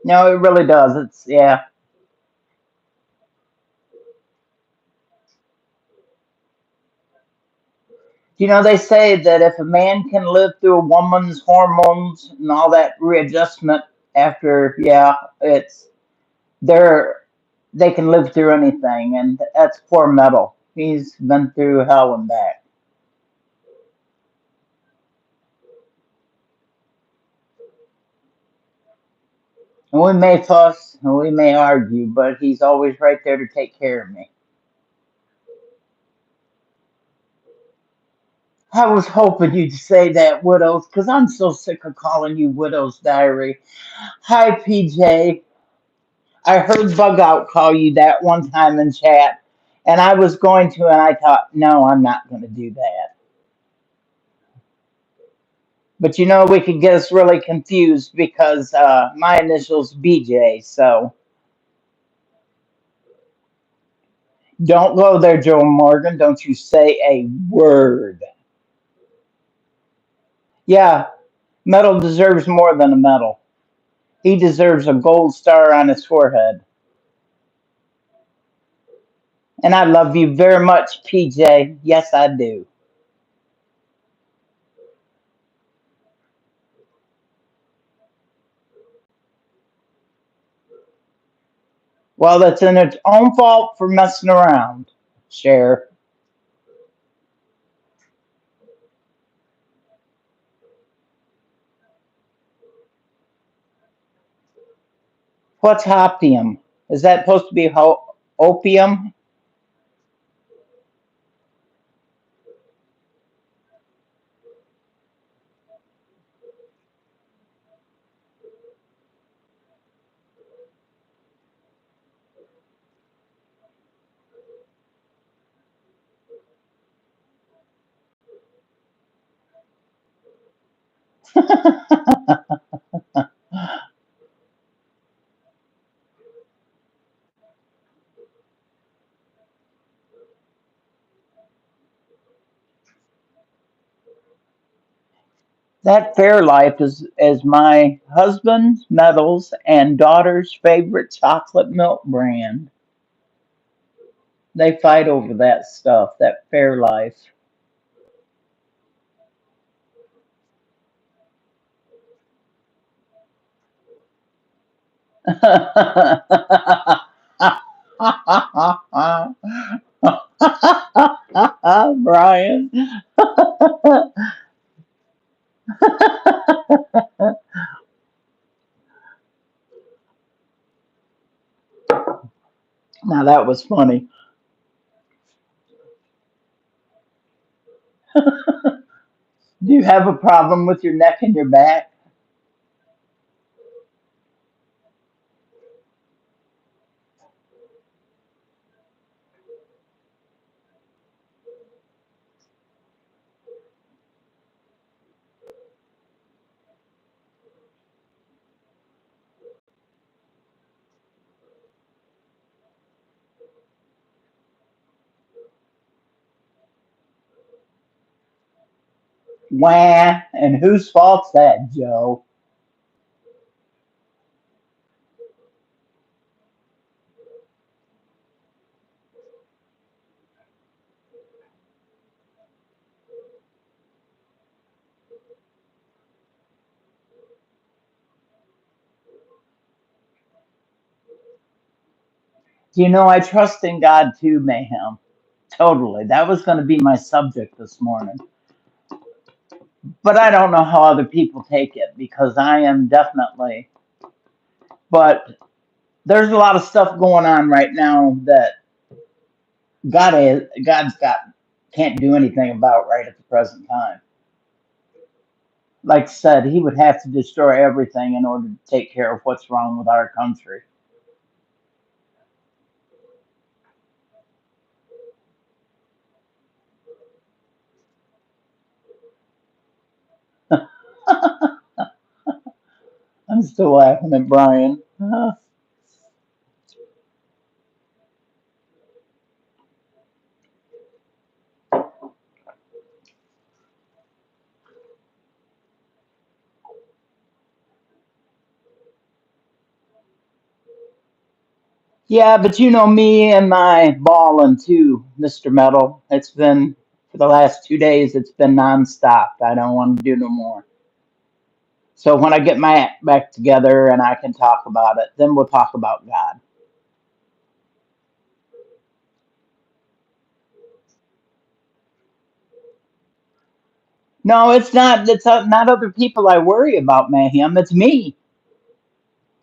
No, it really does. It's, yeah. You know, they say that if a man can live through a woman's hormones and all that readjustment after, yeah, it's, they're, they can live through anything, and that's poor Metal. He's been through hell and back. And we may fuss and we may argue, but he's always right there to take care of me. I was hoping you'd say that, Widows, because I'm so sick of calling you Widow's Diary. Hi, PJ. I heard Bug Out call you that one time in chat, and I was going to, and I thought, no, I'm not going to do that. But you know, we could get us really confused because my initial's BJ, so don't go there, Joe Morgan. Don't you say a word. Yeah, Metal deserves more than a medal. He deserves a gold star on his forehead. And I love you very much, PJ. Yes, I do. Well, that's in its own fault for messing around, Cher. What's hopium? Is that supposed to be opium? That Fairlife is my husband's, Metal's, and daughter's favorite chocolate milk brand. They fight over that stuff, that Fairlife. Brian. Now that was funny. Do you have a problem with your neck and your back? Wah. And whose fault's that, Joe? You know, I trust in God too, Mayhem. Totally. That was going to be my subject this morning. But I don't know how other people take it because I am definitely. But there's a lot of stuff going on right now that God's got can't do anything about right at the present time. Like I said, he would have to destroy everything in order to take care of what's wrong with our country. I'm still laughing at Brian. Yeah, but you know me and my balling too, Mr. Metal. It's been for the last 2 days. It's been nonstop. I don't want to do no more. So when I get my act back together and I can talk about it, then we'll talk about God. No, it's not. It's not other people I worry about, Mayhem. It's me.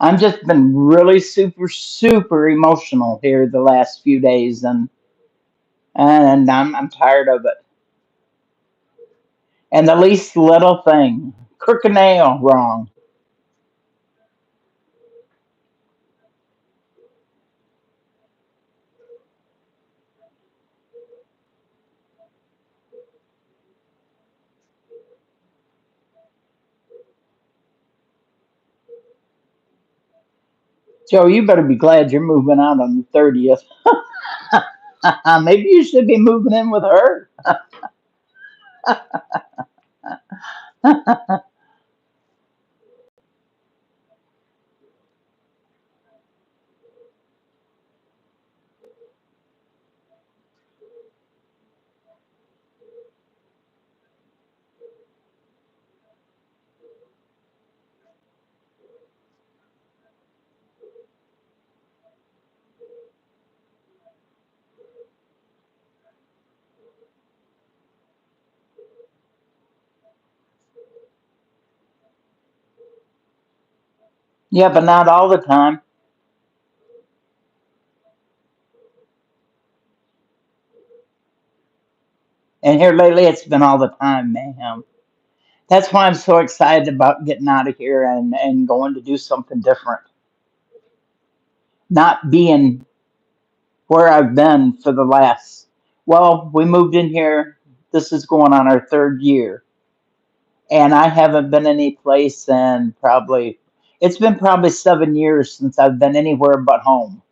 I'm just been really super emotional here the last few days, and I'm tired of it. And the least little thing, crook a nail wrong. Joe, you better be glad you're moving out on the 30th. Maybe you should be moving in with her. Yeah, but not all the time. And here lately, it's been all the time, mayhem. That's why I'm so excited about getting out of here and going to do something different. Not being where I've been for the last, well, we moved in here. This is going on our third year. And I haven't been any place in it's been probably 7 years since I've been anywhere but home.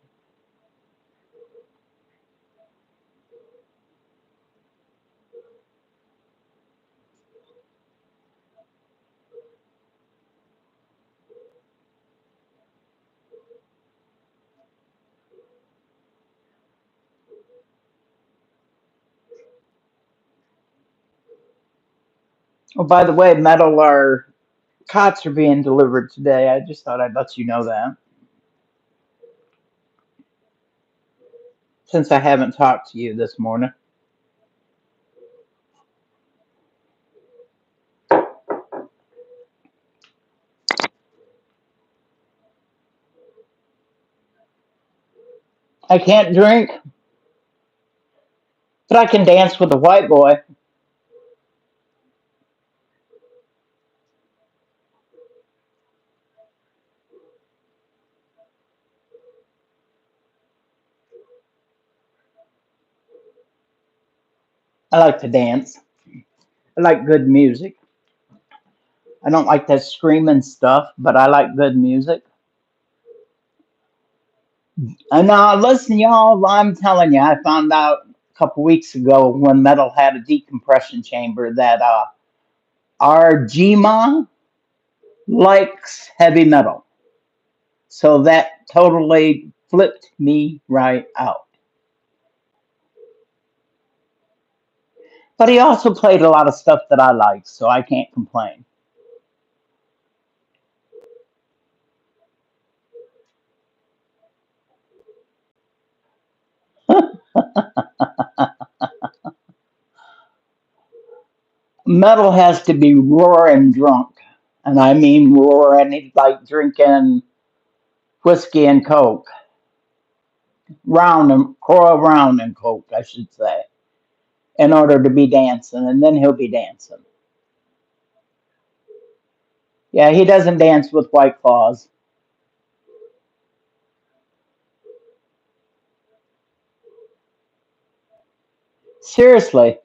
Oh, by the way, Metal, our cots are being delivered today. I just thought I'd let you know that since I haven't talked to you this morning. I can't drink, but I can dance with a white boy. I like to dance. I like good music. I don't like that screaming stuff, but I like good music. And now, listen, y'all, I'm telling you, I found out a couple weeks ago when Metal had a decompression chamber that our Gma likes heavy metal. So that totally flipped me right out. But he also played a lot of stuff that I like, so I can't complain. Metal has to be roaring drunk. And I mean roaring, he's like drinking whiskey and coke. Round and coke, I should say, in order to be dancing, and then he'll be dancing. Yeah, he doesn't dance with White Claws. Seriously.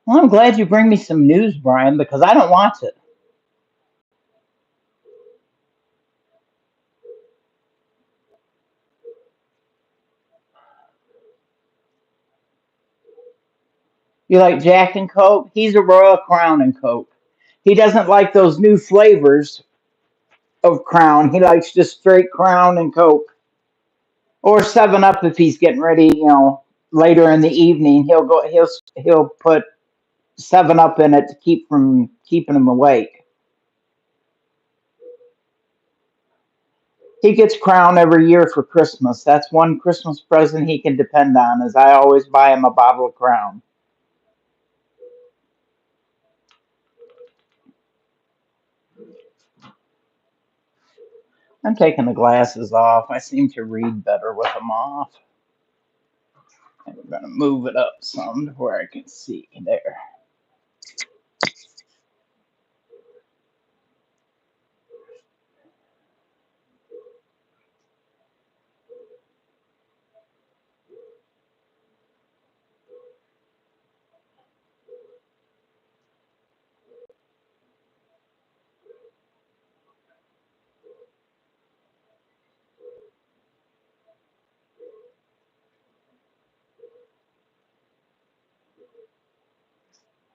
Well, I'm glad you bring me some news, Brian, because I don't watch it. You like Jack and Coke? He's a Royal Crown and Coke. He doesn't like those new flavors of Crown. He likes just straight Crown and Coke. Or 7 Up if he's getting ready, later in the evening. He'll put 7 Up in it to keep from keeping him awake. He gets Crown every year for Christmas. That's one Christmas present he can depend on. Is I always buy him a bottle of Crown. I'm taking the glasses off. I seem to read better with them off. And we're going to move it up some to where I can see there.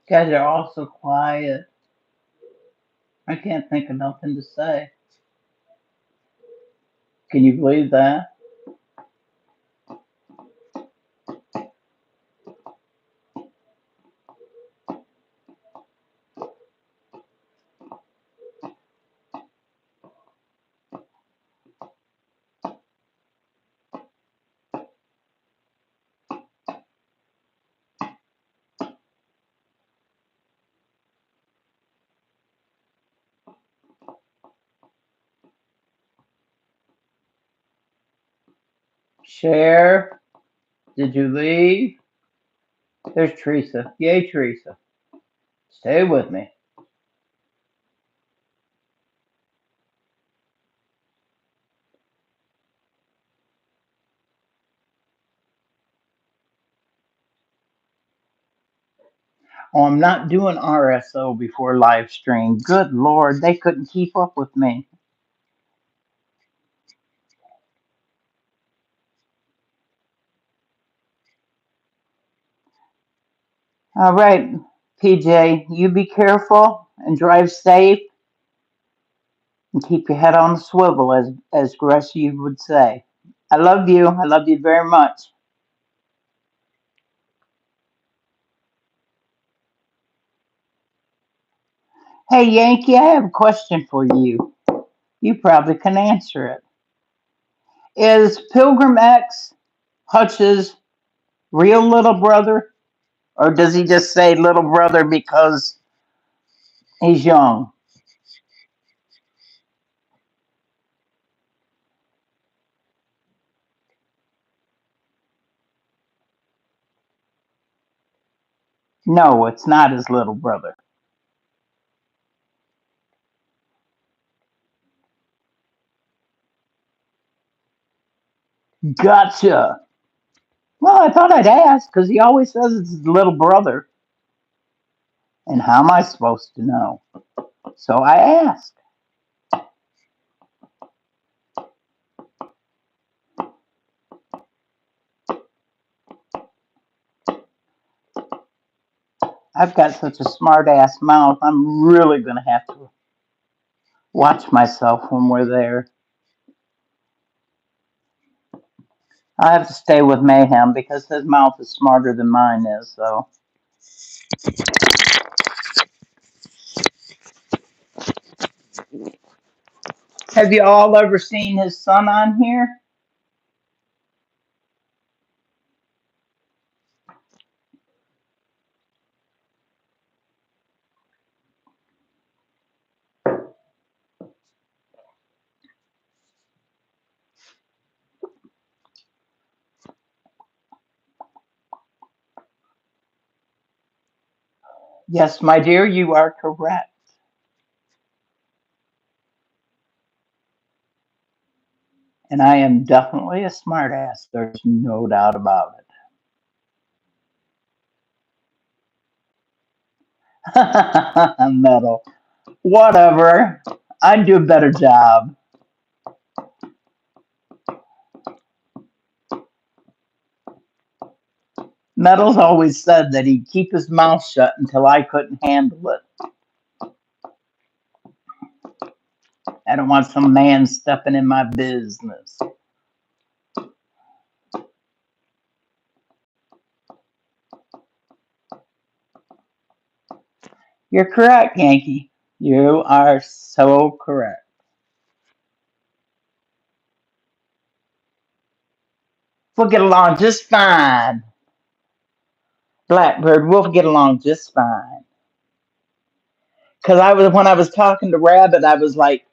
Guys are all so quiet. I can't think of nothing to say. Can you believe that? Cher, did you leave? There's Teresa. Yay, Teresa. Stay with me. Oh, I'm not doing RSO before live stream. Good Lord, they couldn't keep up with me. All right, PJ, you be careful and drive safe and keep your head on the swivel, as Gracie would say. I love you. I love you very much. Hey, Yankee, I have a question for you. You probably can answer it. Is Pilgrim X Hutch's real little brother, or does he just say little brother because he's young? No, it's not his little brother. Gotcha. Well, I thought I'd ask because he always says it's his little brother. And how am I supposed to know? So I asked. I've got such a smart ass mouth. I'm really going to have to watch myself when we're there. I have to stay with Mayhem because his mouth is smarter than mine is. So, have you all ever seen his son on here? Yes, my dear, you are correct. And I am definitely a smartass. There's no doubt about it. Metal. Whatever. I'd do a better job. Metal's always said that he'd keep his mouth shut until I couldn't handle it. I don't want some man stepping in my business. You're correct, Yankee. You are so correct. We'll get along just fine. Blackbird, we'll get along just fine. Because when I was talking to Rabbit, I was like,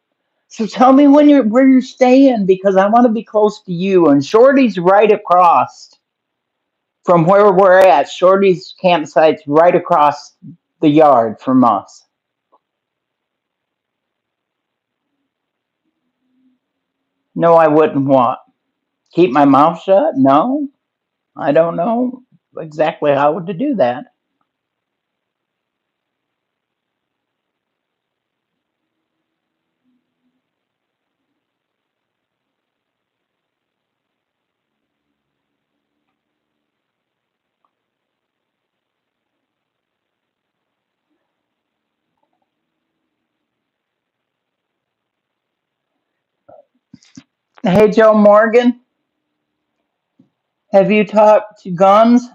So tell me where you're staying because I want to be close to you. And Shorty's right across from where we're at. Shorty's campsite's right across the yard from us. No, I wouldn't what? Keep my mouth shut? No, I don't know exactly how to do that. Hey, Joe Morgan, have you talked to Guns?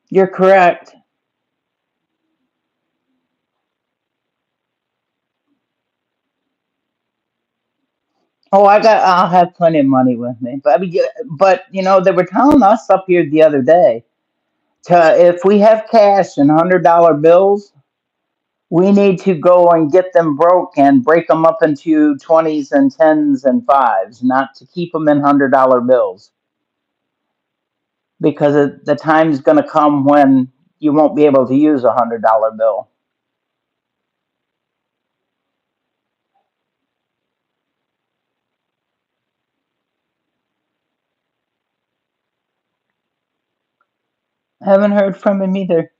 You're correct. Oh, I'll have plenty of money with me. But I mean, but they were telling us up here the other day to if we have cash and $100 bills, we need to go and get them broke and break them up into 20s and 10s and fives, not to keep them in $100 bills because the time's going to come when you won't be able to use $100 bill. I haven't heard from him either.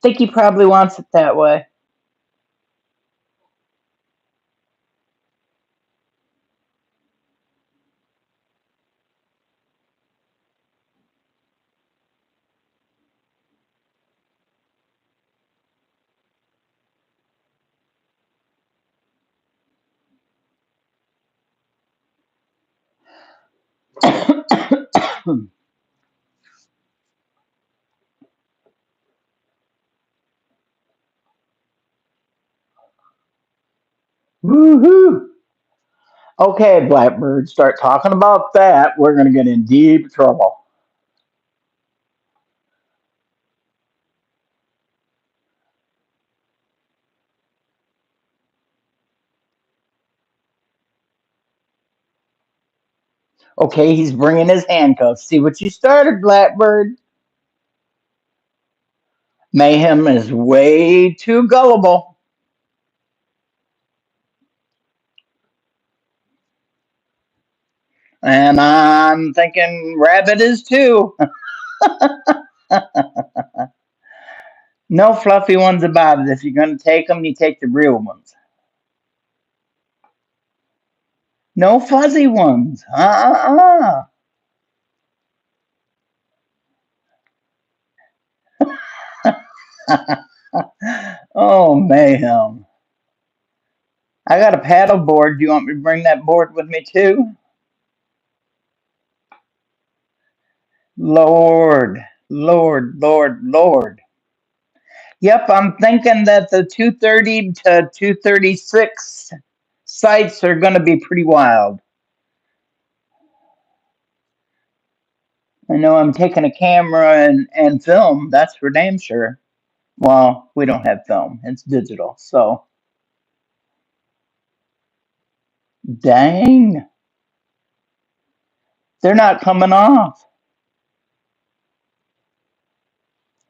Think he probably wants it that way. Woohoo! Okay, Blackbird, start talking about that. We're going to get in deep trouble. Okay, he's bringing his handcuffs. See what you started, Blackbird. Mayhem is way too gullible. And I'm thinking Rabbit is too. No fluffy ones about it. If you're going to take them, you take the real ones. No fuzzy ones. Oh, Mayhem. I got a paddle board. Do you want me to bring that board with me too? Lord, Lord, Lord, Lord. Yep, I'm thinking that the 230 to 236 sites are going to be pretty wild. I know I'm taking a camera and film, that's for damn sure. Well, we don't have film, it's digital. So, dang, they're not coming off.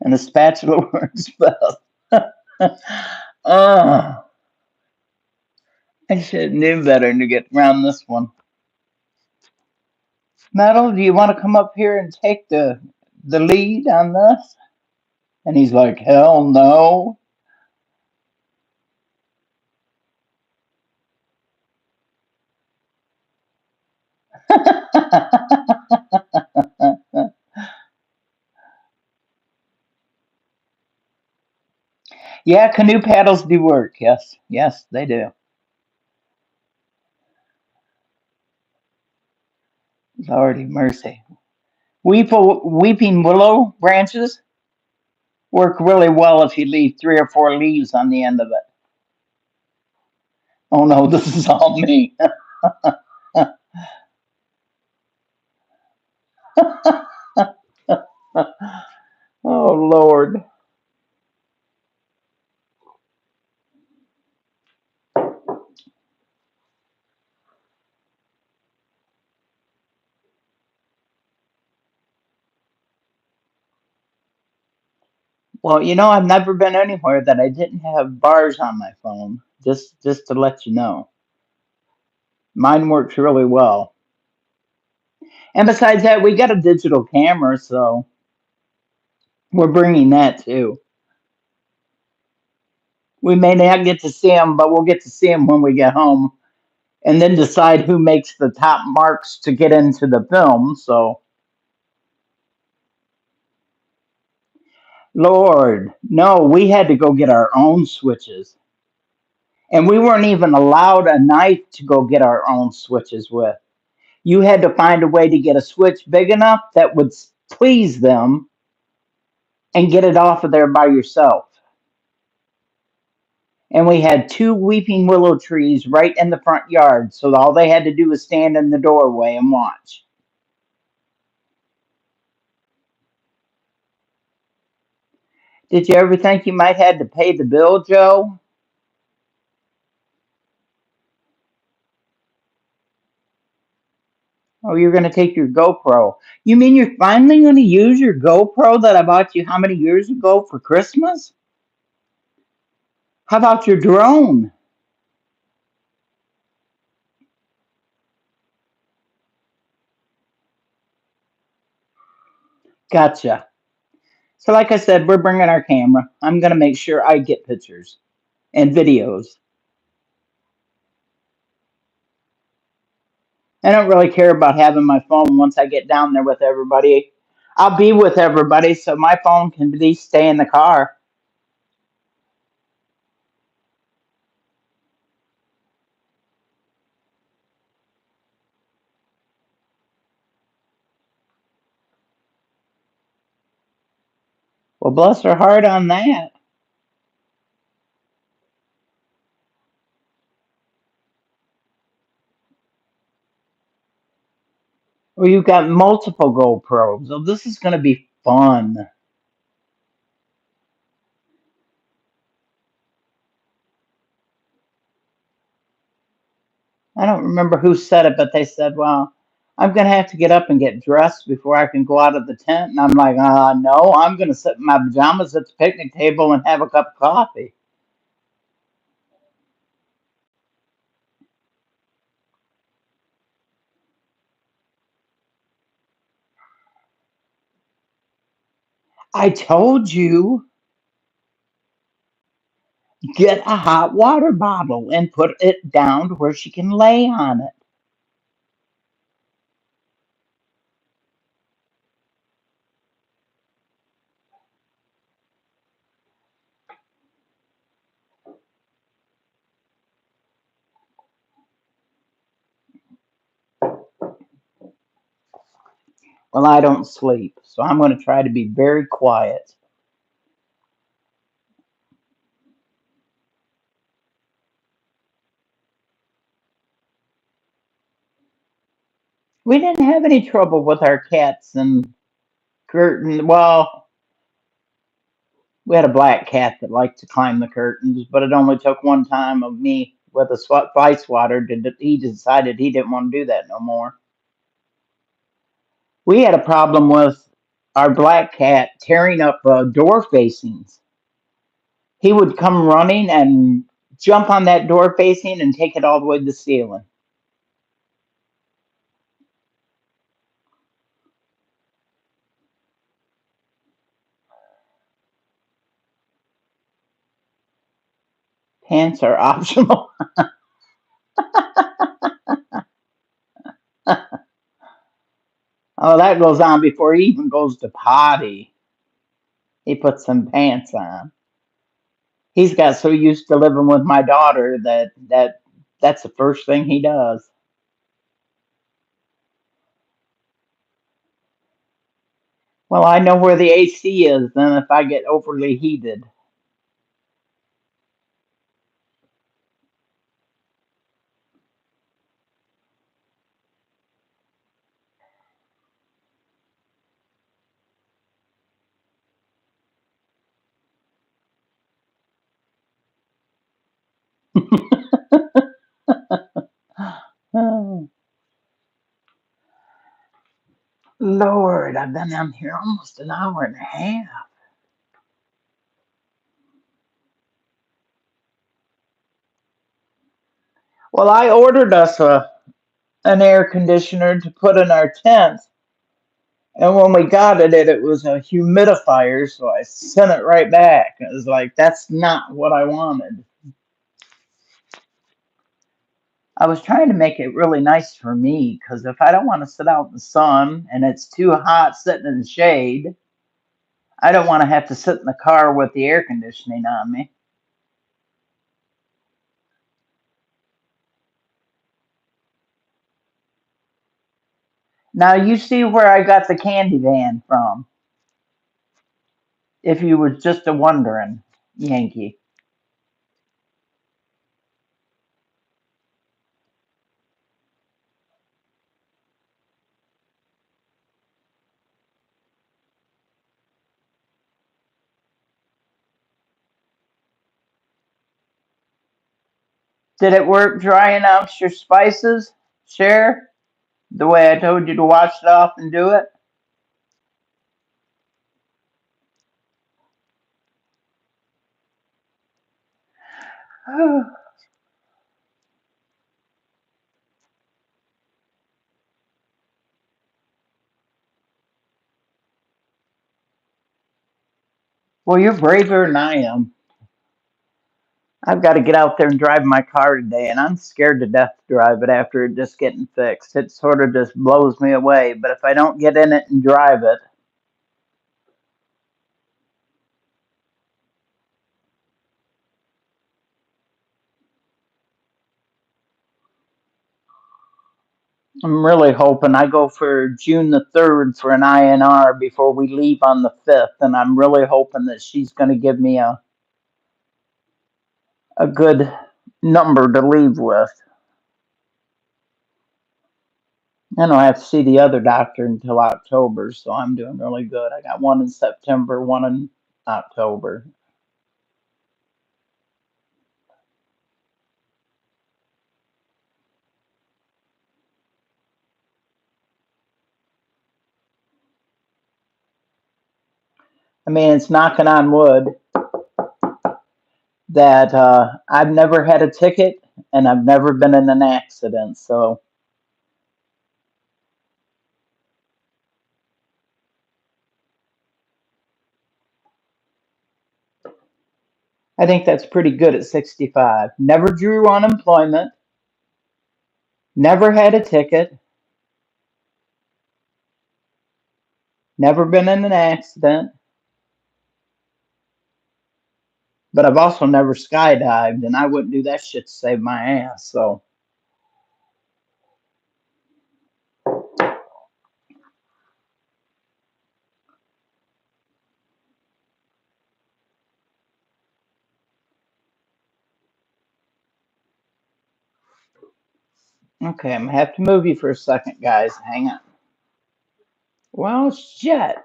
And the spatula works well. Oh, I should have knew better to get around this one. Metal, do you want to come up here and take the lead on this? And he's like, hell no. Yeah, canoe paddles do work. Yes, yes, they do. Lordy mercy. Weeping willow branches work really well if you leave 3 or 4 leaves on the end of it. Oh no, this is all me. Oh Lord. Well, I've never been anywhere that I didn't have bars on my phone. Just to let you know, mine works really well. And besides that, we got a digital camera, so we're bringing that too. We may not get to see them, but we'll get to see them when we get home, and then decide who makes the top marks to get into the film. So, Lord, no, we had to go get our own switches. And we weren't even allowed a knife to go get our own switches with. You had to find a way to get a switch big enough that would please them and get it off of there by yourself. And we had two weeping willow trees right in the front yard, so all they had to do was stand in the doorway and watch. Did you ever think you might have to pay the bill, Joe? Oh, you're going to take your GoPro. You mean you're finally going to use your GoPro that I bought you how many years ago for Christmas? How about your drone? Gotcha. So, like I said, we're bringing our camera. I'm going to make sure I get pictures and videos. I don't really care about having my phone once I get down there with everybody. I'll be with everybody, so my phone can at least stay in the car. Well, bless her heart on that. Well, you've got multiple GoPros, so this is going to be fun. I don't remember who said it, but they said, well, I'm going to have to get up and get dressed before I can go out of the tent. And I'm like, no, I'm going to sit in my pajamas at the picnic table and have a cup of coffee. I told you, get a hot water bottle and put it down to where she can lay on it. Well, I don't sleep, so I'm going to try to be very quiet. We didn't have any trouble with our cats and curtain. Well, we had a black cat that liked to climb the curtains, but it only took one time of me with a ice water. He decided he didn't want to do that no more. We had a problem with our black cat tearing up door facings. He would come running and jump on that door facing and take it all the way to the ceiling. Pants are optional. Oh, that goes on before he even goes to potty. He puts some pants on. He's got so used to living with my daughter that's the first thing he does. Well, I know where the AC is then if I get overly heated. Oh, Lord, I've been down here almost an hour and a half. Well, I ordered us an air conditioner to put in our tent, and when we got it was a humidifier, so I sent it right back. It was like, that's not what I wanted. I was trying to make it really nice for me because if I don't want to sit out in the sun and it's too hot sitting in the shade, I don't want to have to sit in the car with the air conditioning on me. Now you see where I got the candy van from, if you were just a wondering, Yankee. Did it work drying out your spices, Cher? The way I told you to wash it off and do it? Well, you're braver than I am. I've got to get out there and drive my car today, and I'm scared to death to drive it after it just getting fixed. It sort of just blows me away. But if I don't get in it and drive it, I'm really hoping I go for June the 3rd for an INR before we leave on the 5th, and I'm really hoping that she's going to give me a good number to leave with. I don't have to see the other doctor until October, so I'm doing really good. I got one in September, one in October. I mean, it's knocking on wood that I've never had a ticket and I've never been in an accident. So I think that's pretty good at 65. Never drew unemployment, never had a ticket, never been in an accident, but I've also never skydived, and I wouldn't do that shit to save my ass. So, okay, I'm gonna have to move you for a second, guys. Hang on. Well, shit.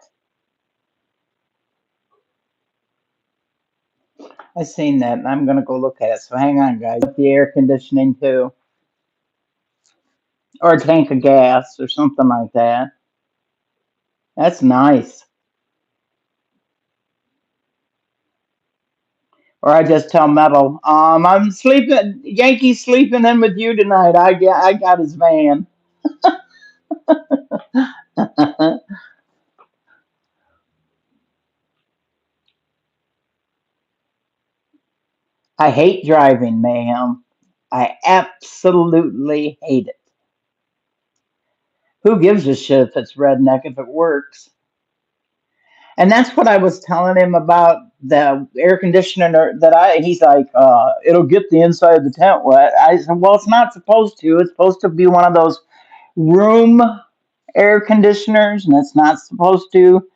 I seen that, and I'm gonna go look at it. So hang on, guys. The air conditioning too, or a tank of gas, or something like that. That's nice. Or I just tell Metal, I'm sleeping. Yankee's sleeping in with you tonight. I got his van. I hate driving, ma'am. I absolutely hate it. Who gives a shit if it's redneck if it works? And that's what I was telling him about the air conditioner that he's like, it'll get the inside of the tent wet. I said, well, it's not supposed to. It's supposed to be one of those room air conditioners, and it's not supposed to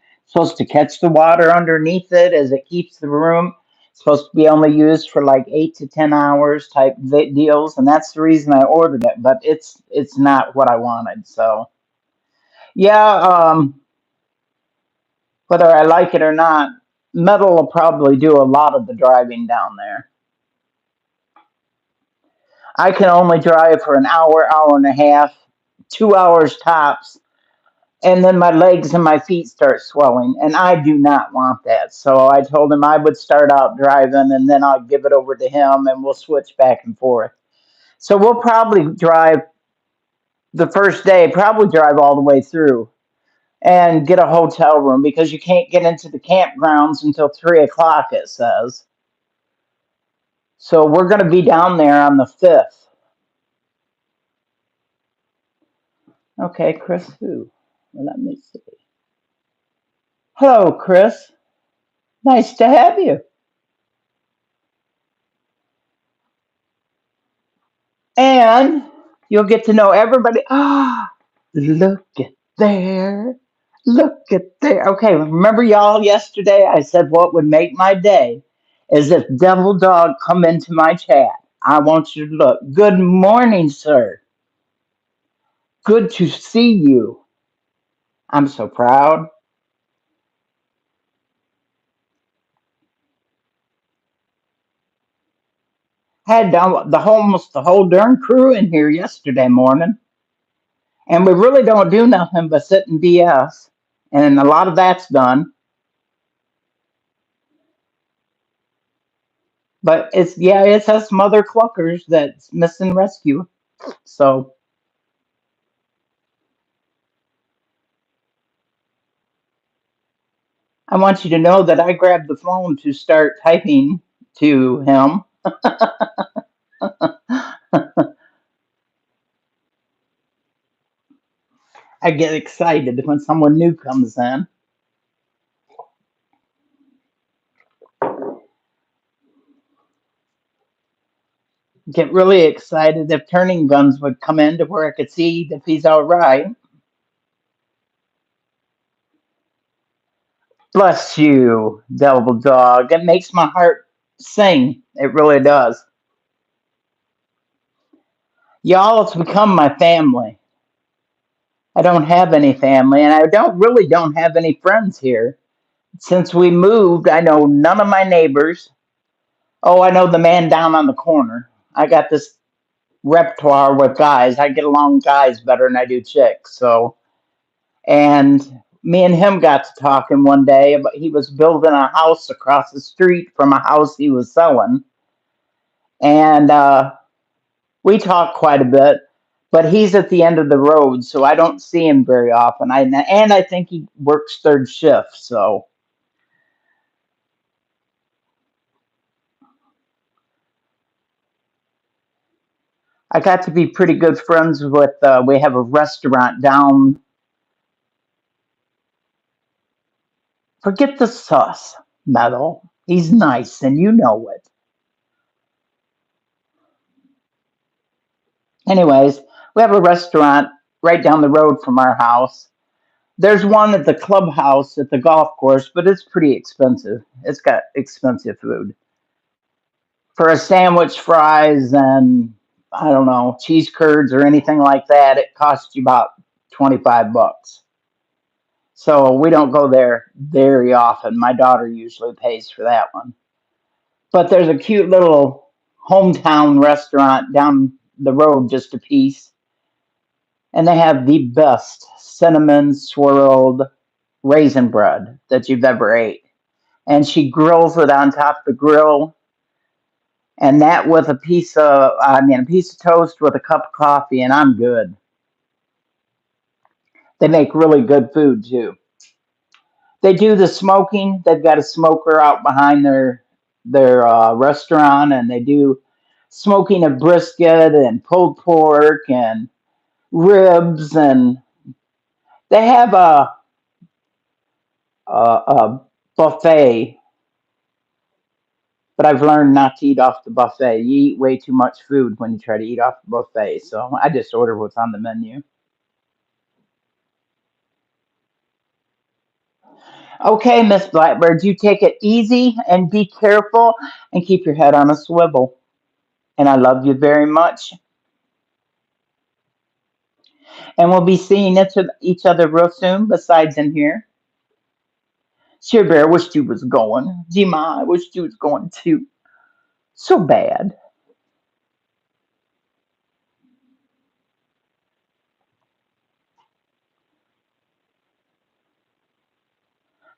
catch the water underneath it as it keeps the room. It's supposed to be only used for like 8 to 10 hours type deals, and that's the reason I ordered it. But it's not what I wanted. So yeah, whether I like it or not, Metal will probably do a lot of the driving down there. I can only drive for an hour, hour and a half, 2 hours tops, and then my legs and my feet start swelling, and I do not want that. So I told him I would start out driving, and then I'll give it over to him, and we'll switch back and forth. So we'll probably drive the first day, probably drive all the way through and get a hotel room because you can't get into the campgrounds until 3 o'clock, it says. So we're going to be down there on the 5th. Okay, Chris, who? Well, let me see. Hello, Chris. Nice to have you. And you'll get to know everybody. Ah, look at there. Look at there. Okay, remember y'all yesterday I said what would make my day is if Devil Dog come into my chat. I want you to look. Good morning, sir. Good to see you. I'm so proud. Had almost the whole darn crew in here yesterday morning, and we really don't do nothing but sit and BS, and a lot of that's done. But it's us mother cluckers that's missing rescue. So I want you to know that I grabbed the phone to start typing to him. I get excited when someone new comes in. Get really excited if turning guns would come in to where I could see if he's all right. Bless you, Devil Dog. It makes my heart sing. It really does. Y'all have become my family. I don't have any family, and I don't have any friends here. Since we moved, I know none of my neighbors. Oh, I know the man down on the corner. I got this repertoire with guys. I get along with guys better than I do chicks. So, and me and him got to talking one day about he was building a house across the street from a house he was selling, and we talk quite a bit. But he's at the end of the road, so I don't see him very often. I think he works third shift, so I got to be pretty good friends with. We have a restaurant down. Forget the sus, Metal. He's nice, and you know it. Anyways, we have a restaurant right down the road from our house. There's one at the clubhouse at the golf course, but it's pretty expensive. It's got expensive food. For a sandwich, fries, and I don't know, cheese curds or anything like that, it costs you about 25 bucks. So we don't go there very often. My daughter usually pays for that one. But there's a cute little hometown restaurant down the road just a piece, and they have the best cinnamon swirled raisin bread that you've ever ate. And she grills it on top of the grill, and that with a piece of toast with a cup of coffee, and I'm good. They make really good food too. They do the smoking. They've got a smoker out behind their restaurant, and they do smoking of brisket and pulled pork and ribs, and they have a buffet. But I've learned not to eat off the buffet. You eat way too much food when you try to eat off the buffet, so I just order what's on the menu. Okay, Miss Blackbird, you take it easy and be careful and keep your head on a swivel. And I love you very much. And we'll be seeing each other real soon, besides in here. Sure Bear wished you was going. Gma, I wished you was going too. So bad.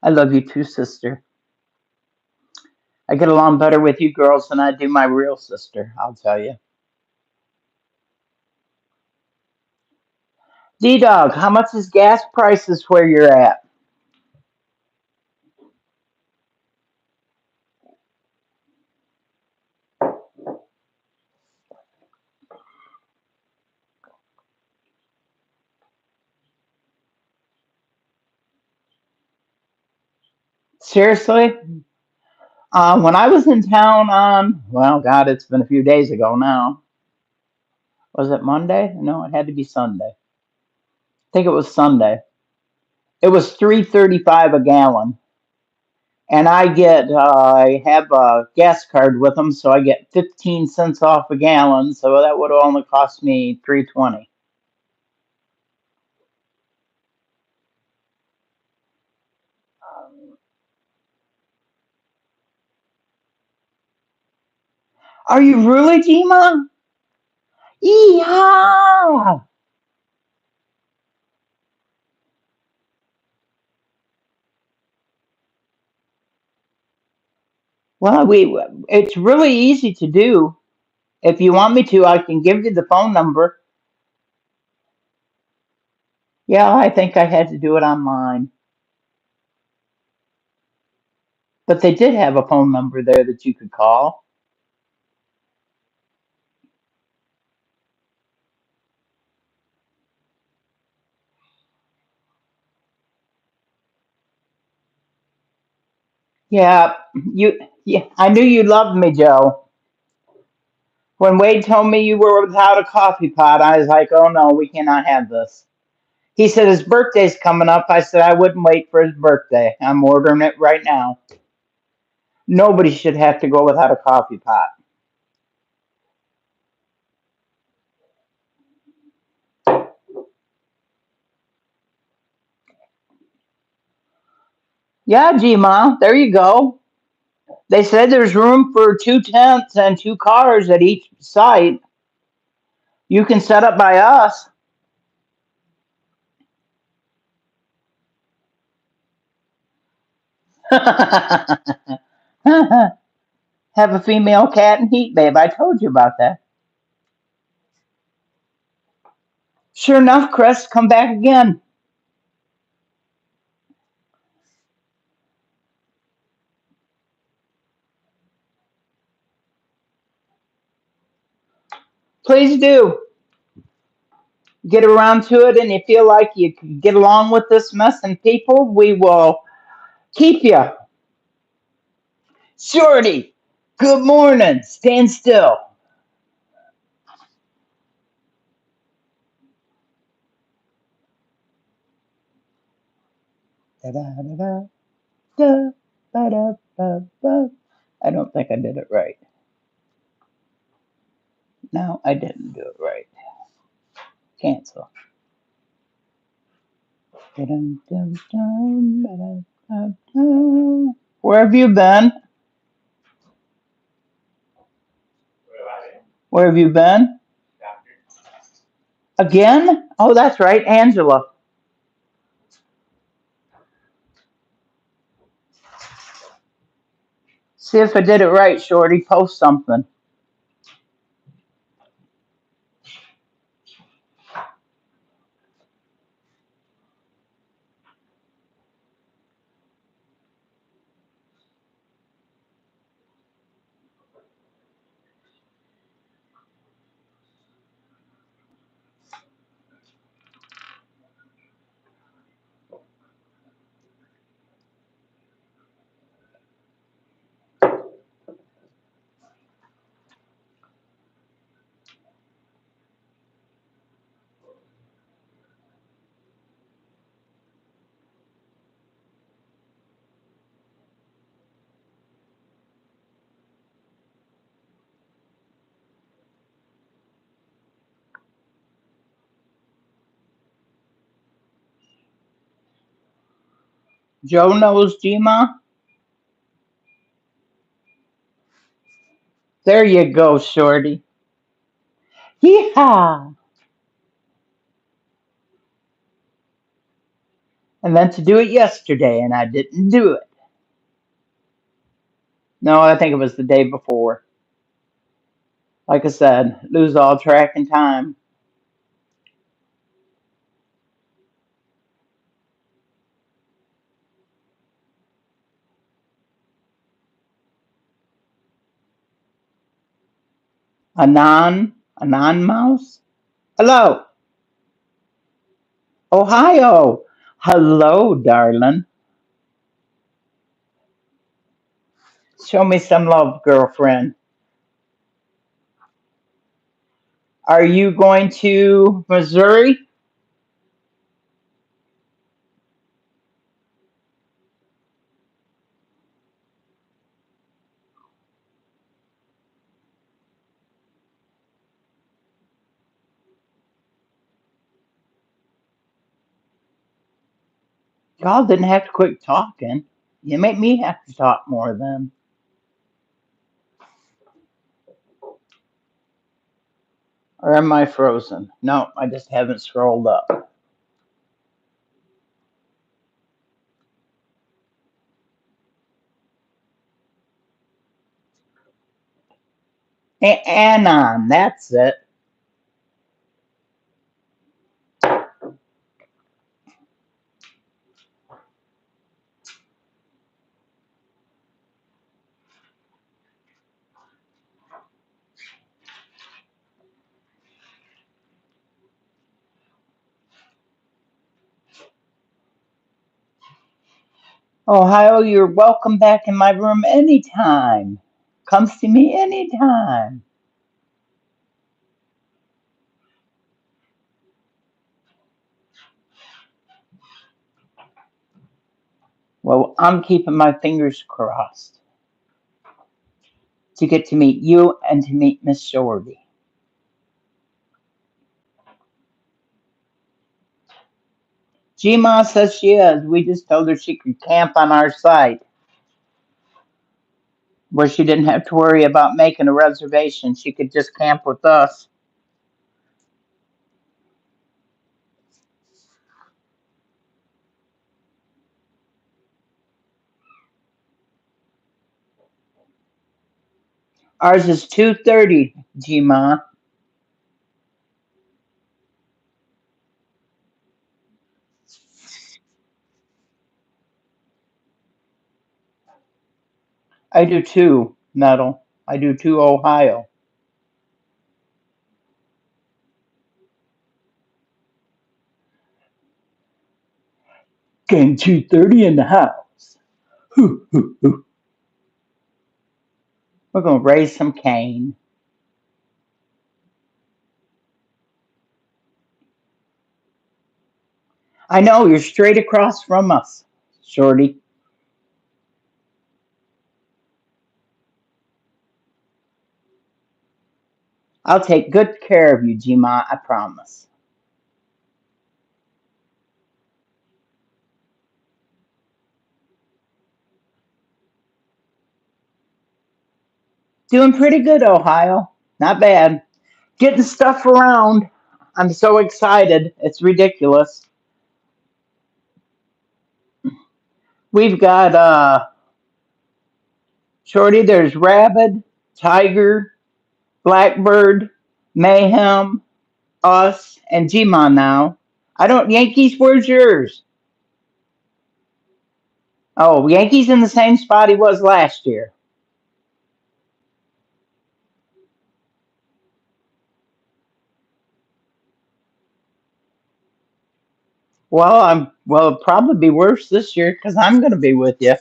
I love you too, sister. I get along better with you girls than I do my real sister, I'll tell you. D-Dog, how much is gas prices where you're at? Seriously? When I was in town on, well, God, it's been a few days ago now. Was it Monday? No, it had to be Sunday. I think it was Sunday. It was 3.35 a gallon, and I have a gas card with them, so I get 15 cents off a gallon. So that would have only cost me 3.20. Are you really, Gma? Yeah. Well, it's really easy to do. If you want me to, I can give you the phone number. Yeah, I think I had to do it online. But they did have a phone number there that you could call. Yeah, yeah, I knew you loved me, Joe. When Wade told me you were without a coffee pot, I was like, oh no, we cannot have this. He said his birthday's coming up. I said I wouldn't wait for his birthday. I'm ordering it right now. Nobody should have to go without a coffee pot. Yeah, G-Ma, there you go. They said there's room for two tents and two cars at each site. You can set up by us. Have a female cat and heat babe. I told you about that. Sure enough, Chris, come back again. Please do. Get around to it, and you feel like you can get along with this mess and people, we will keep you. Shorty, good morning. Stand still. Da-da-da-da, da-ba-da-ba-ba. I don't think I did it right. No, I didn't do it right. Cancel. Dun-dun-dun, da-da-da-da. Where have you been? Where have you been? Again? Oh, that's right, Angela. See if I did it right, Shorty. Post something. Joe knows Gma. There you go, Shorty. Yeehaw! I meant to do it yesterday and I didn't do it. No, I think it was the day before. Like I said, lose all track and time. A non mouse? Hello, Ohio. Hello, darling. Show me some love, girlfriend. Are you going to Missouri? Y'all didn't have to quit talking. You make me have to talk more then. Or am I frozen? No, I just haven't scrolled up. Anon, that's it. Ohio, you're welcome back in my room anytime. Come see me anytime. Well, I'm keeping my fingers crossed to get to meet you and to meet Miss Shorty. Gma says she is. We just told her she could camp on our site where she didn't have to worry about making a reservation. She could just camp with us. Ours is 2:30, Gma. I do too, Metal. I do too, Ohio. Gang 2:30 in the house. Hoo, hoo, hoo. We're going to raise some cane. I know, you're straight across from us, Shorty. I'll take good care of you, Gma, I promise. Doing pretty good, Ohio. Not bad. Getting stuff around. I'm so excited. It's ridiculous. We've got Shorty, there's Rabbit, Tiger, Blackbird, Mayhem, us, and Gma now. I don't Yankees, where's yours? Oh, Yankees in the same spot he was last year. It'll probably be worse this year because I'm gonna be with you.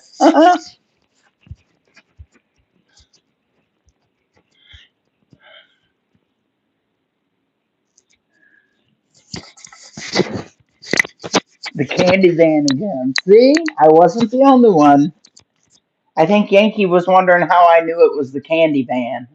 The candy van again. See, I wasn't the only one. I think Yankee was wondering how I knew it was the candy van.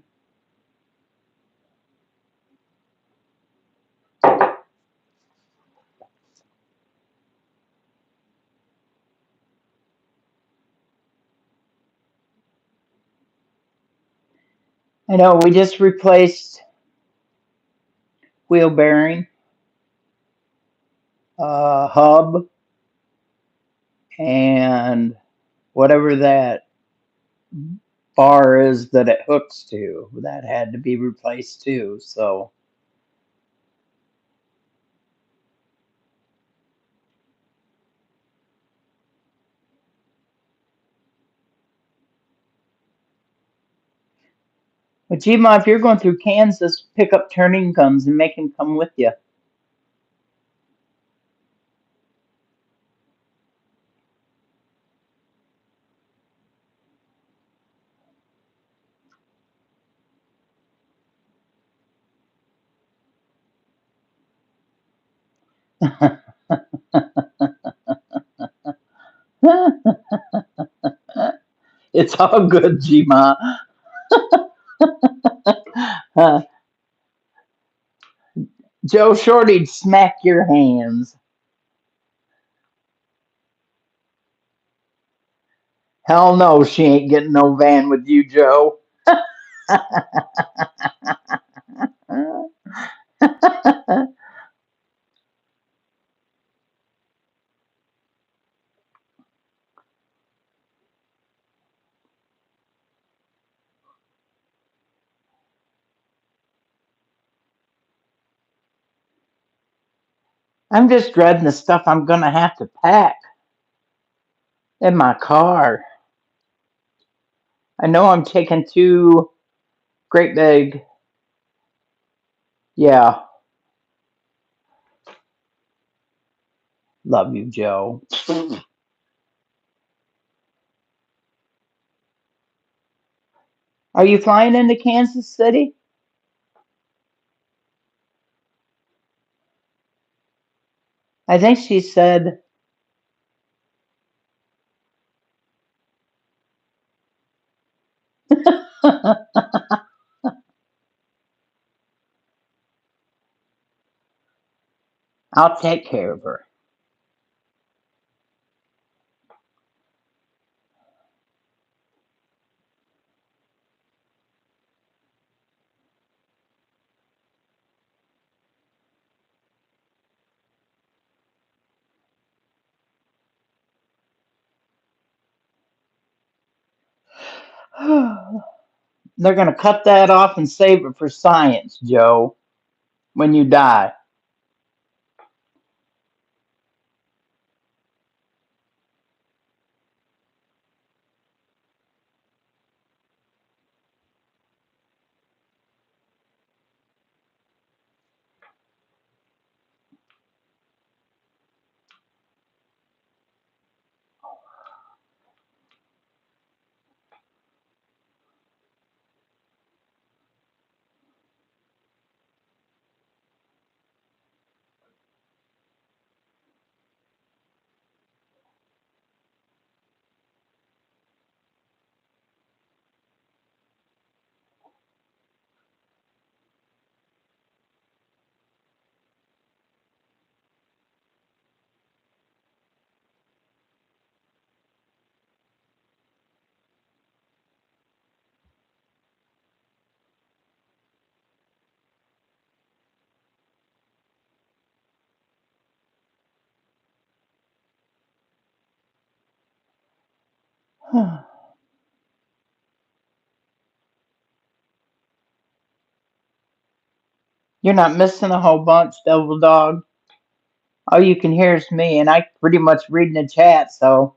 I know we just replaced wheel bearing, hub, and whatever that bar is that it hooks to, that had to be replaced too. So but Gma, if you're going through Kansas, pick up turning cones and make him come with you. It's all good, Gma. Joe Shorty'd smack your hands. Hell no, she ain't getting no van with you, Joe. I'm just dreading the stuff I'm going to have to pack in my car. I know I'm taking two great big, yeah, love you, Joe. Are you flying into Kansas City? I think she said, I'll take care of her. They're going to cut that off and save it for science, Joe, when you die. You're not missing a whole bunch, Devil Dog. All you can hear is me, and I pretty much reading the chat, so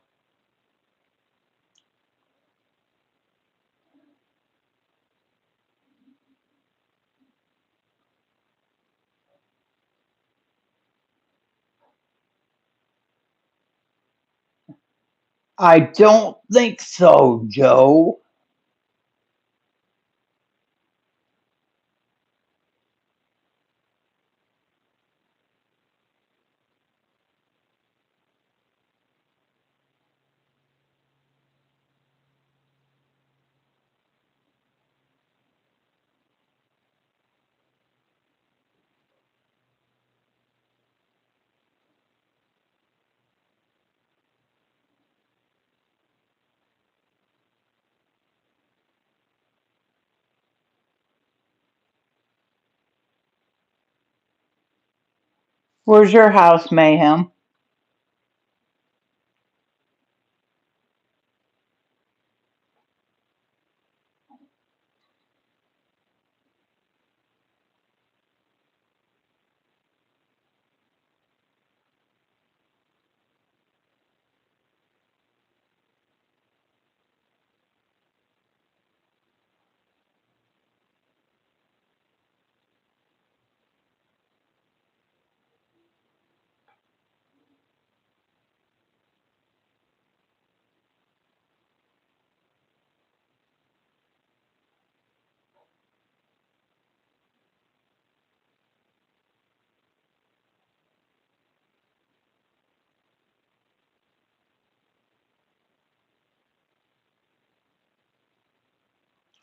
I don't think so, Joe. Where's your house, Mayhem?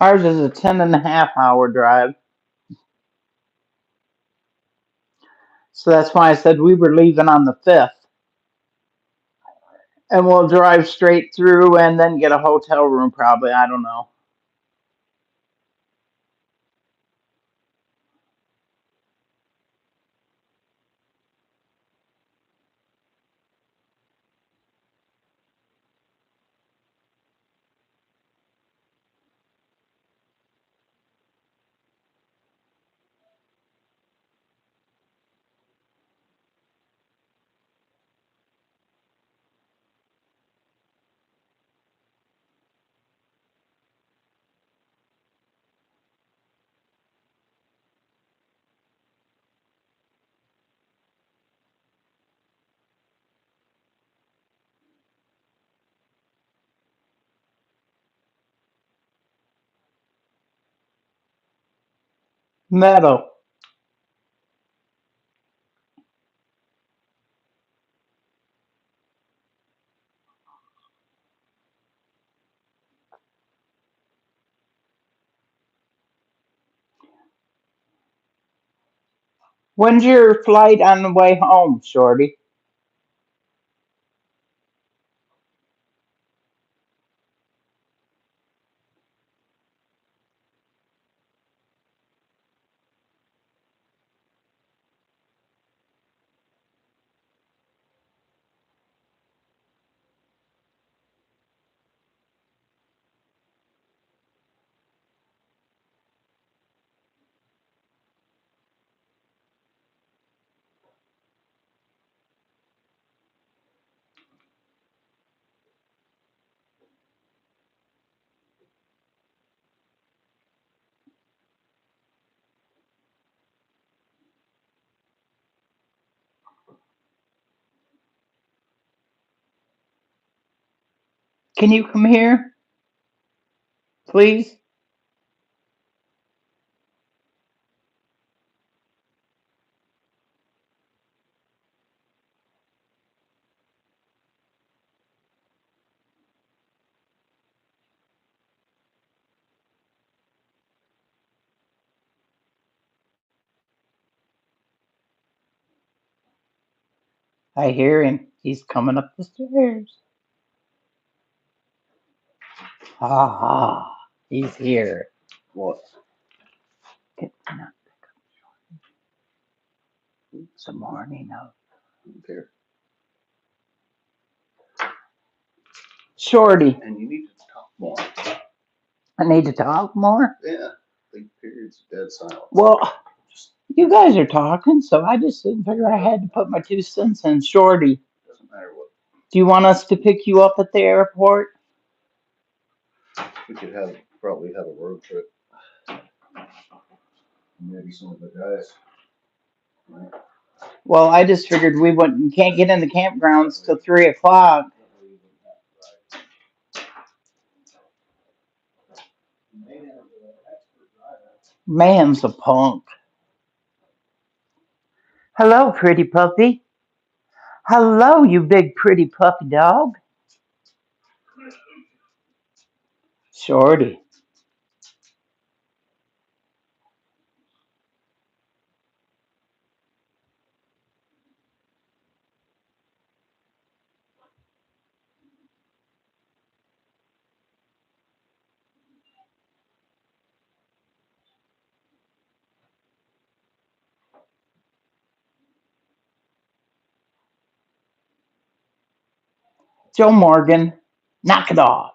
Ours is a 10.5 hour drive. So that's why I said we were leaving on the 5th. And we'll drive straight through and then get a hotel room probably. I don't know. Metal. When's your flight on the way home, Shorty? Can you come here, please? I hear him. He's coming up the stairs. Ah, he's here. What? Get some morning of There. Shorty. And you need to talk more. I need to talk more. Yeah. Big periods of dead silence. Well, you guys are talking, so I just didn't figure I had to put my 2 cents in. Shorty, Doesn't matter what. do you want us to pick you up at the airport? We could probably have a road trip. Maybe some of the guys. Right. Well, I just figured we wouldn't can't get in the campgrounds till 3 o'clock. Man's a punk. Hello, pretty puppy. Hello, you big pretty puppy dog. Shorty. Joe Morgan, knock it off.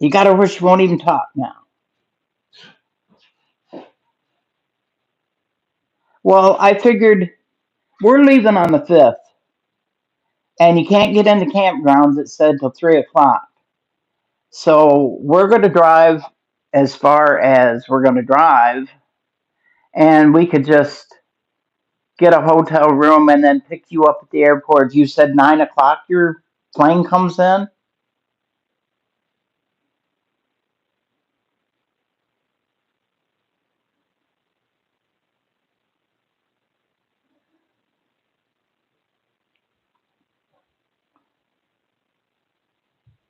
You got her where she won't even talk now. Well, I figured we're leaving on the 5th, and you can't get in the campgrounds, it said, till 3 o'clock. So we're going to drive as far as we're going to drive, and we could just get a hotel room and then pick you up at the airport. You said 9 o'clock your plane comes in?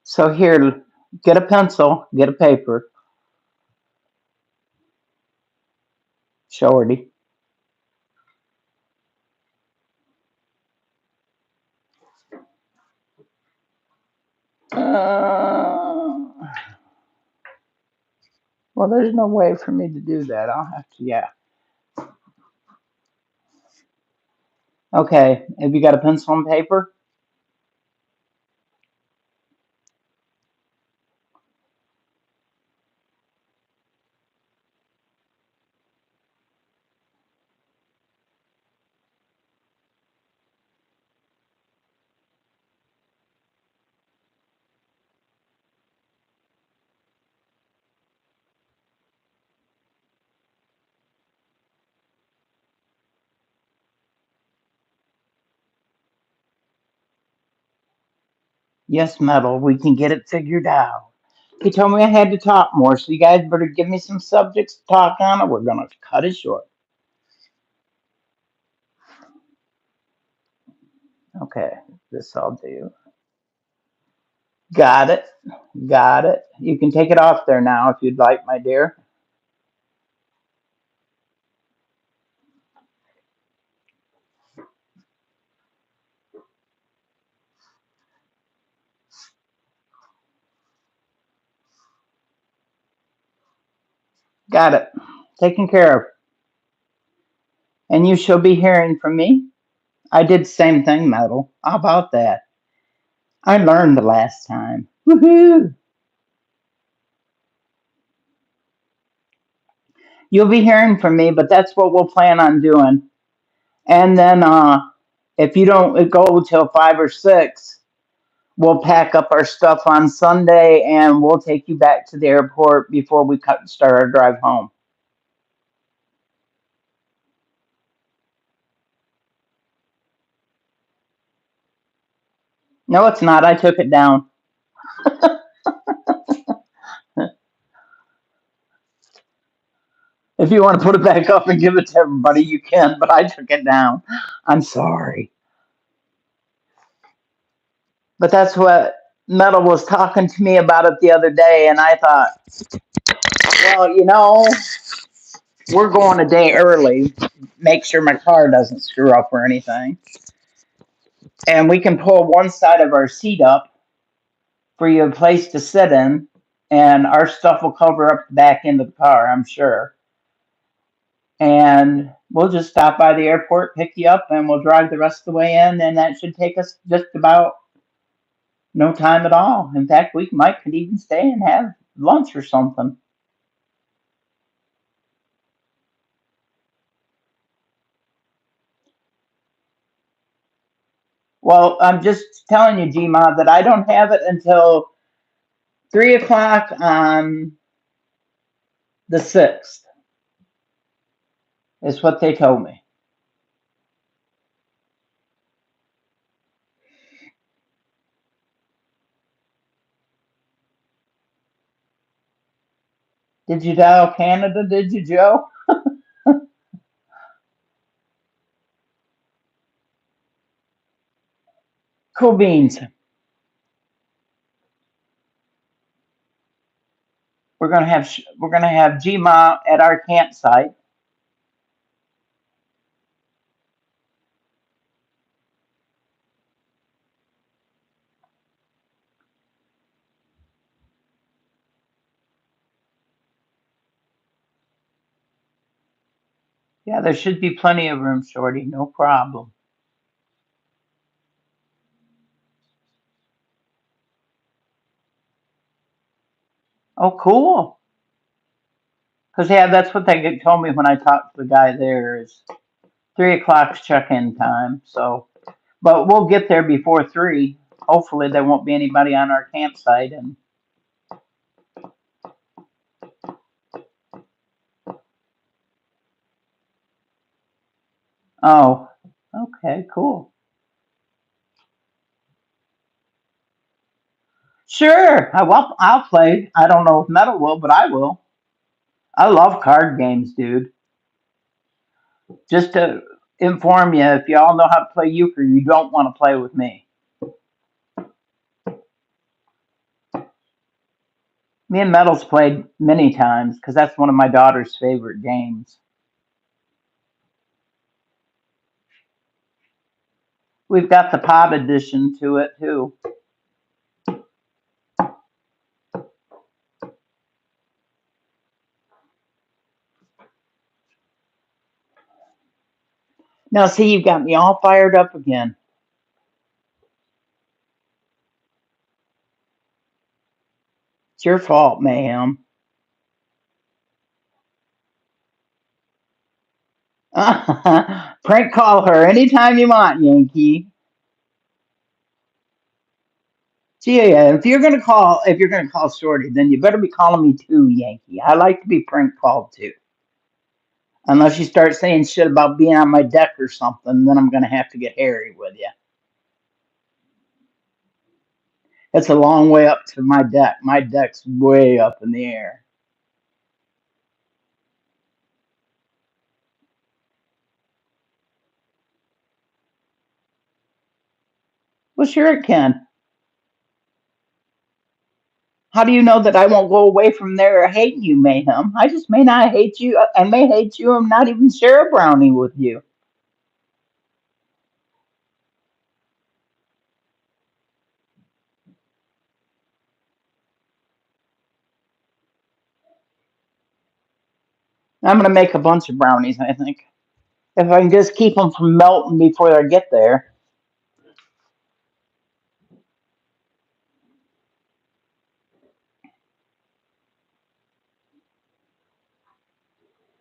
So here, Get a pencil, get a paper, shorty. Well, there's no way for me to do that. I'll have to, yeah. Okay, have you got a pencil and paper? Yes, Metal, we can get it figured out. He told me I had to talk more, so you guys better give me some subjects to talk on, or we're gonna cut it short. Okay, this I'll do. Got it. Got it. You can take it off there now if you'd like, my dear. Got it. Taken care of. And you shall be hearing from me. I did the same thing, Metal. How about that? I learned the last time. Woohoo! You'll be hearing from me, but that's what we'll plan on doing. And then if you don't go till 5 or 6, we'll pack up our stuff on Sunday and we'll take you back to the airport before we start our drive home. No, it's not. I took it down. If you want to put it back up and give it to everybody, you can, but I took it down. I'm sorry. But that's what Metal was talking to me about it the other day, and I thought, well, we're going a day early, make sure my car doesn't screw up or anything. And we can pull one side of our seat up for you a place to sit in, and our stuff will cover up the back end of the car, I'm sure. And we'll just stop by the airport, pick you up, and we'll drive the rest of the way in, and that should take us just about no time at all. In fact, we might could even stay and have lunch or something. Well, I'm just telling you, Gma, that I don't have it until 3 o'clock on the 6th, is what they told me. Did you dial Canada? Did you, Joe? Cool beans. We're gonna have Gma at our campsite. Yeah, there should be plenty of room, Shorty. No problem. Oh, cool. Because yeah, that's what they told me when I talked to the guy there. Is 3 o'clock's check-in time. So, but we'll get there before 3. Hopefully, there won't be anybody on our campsite. And oh, okay, cool. Sure, I'll play. I don't know if Metal will, but I will. I love card games, dude. Just to inform you, if y'all know how to play euchre, you don't want to play with me. Me and Metals played many times because that's one of my daughter's favorite games. We've got the pod edition to it too. Now, see, you've got me all fired up again. It's your fault, Mayhem. Prank call her anytime you want, Yankee. Gee, yeah, if you're gonna call Shorty, then you better be calling me too, Yankee. I like to be prank called too. Unless you start saying shit about being on my deck or something, then I'm gonna have to get hairy with you. It's a long way up to my deck. My deck's way up in the air. Well, sure it can. How do you know that I won't go away from there hating you, Mayhem? I just may not hate you. I may hate you and not even share a brownie with you. I'm gonna make a bunch of brownies, I think. If I can just keep them from melting before I get there.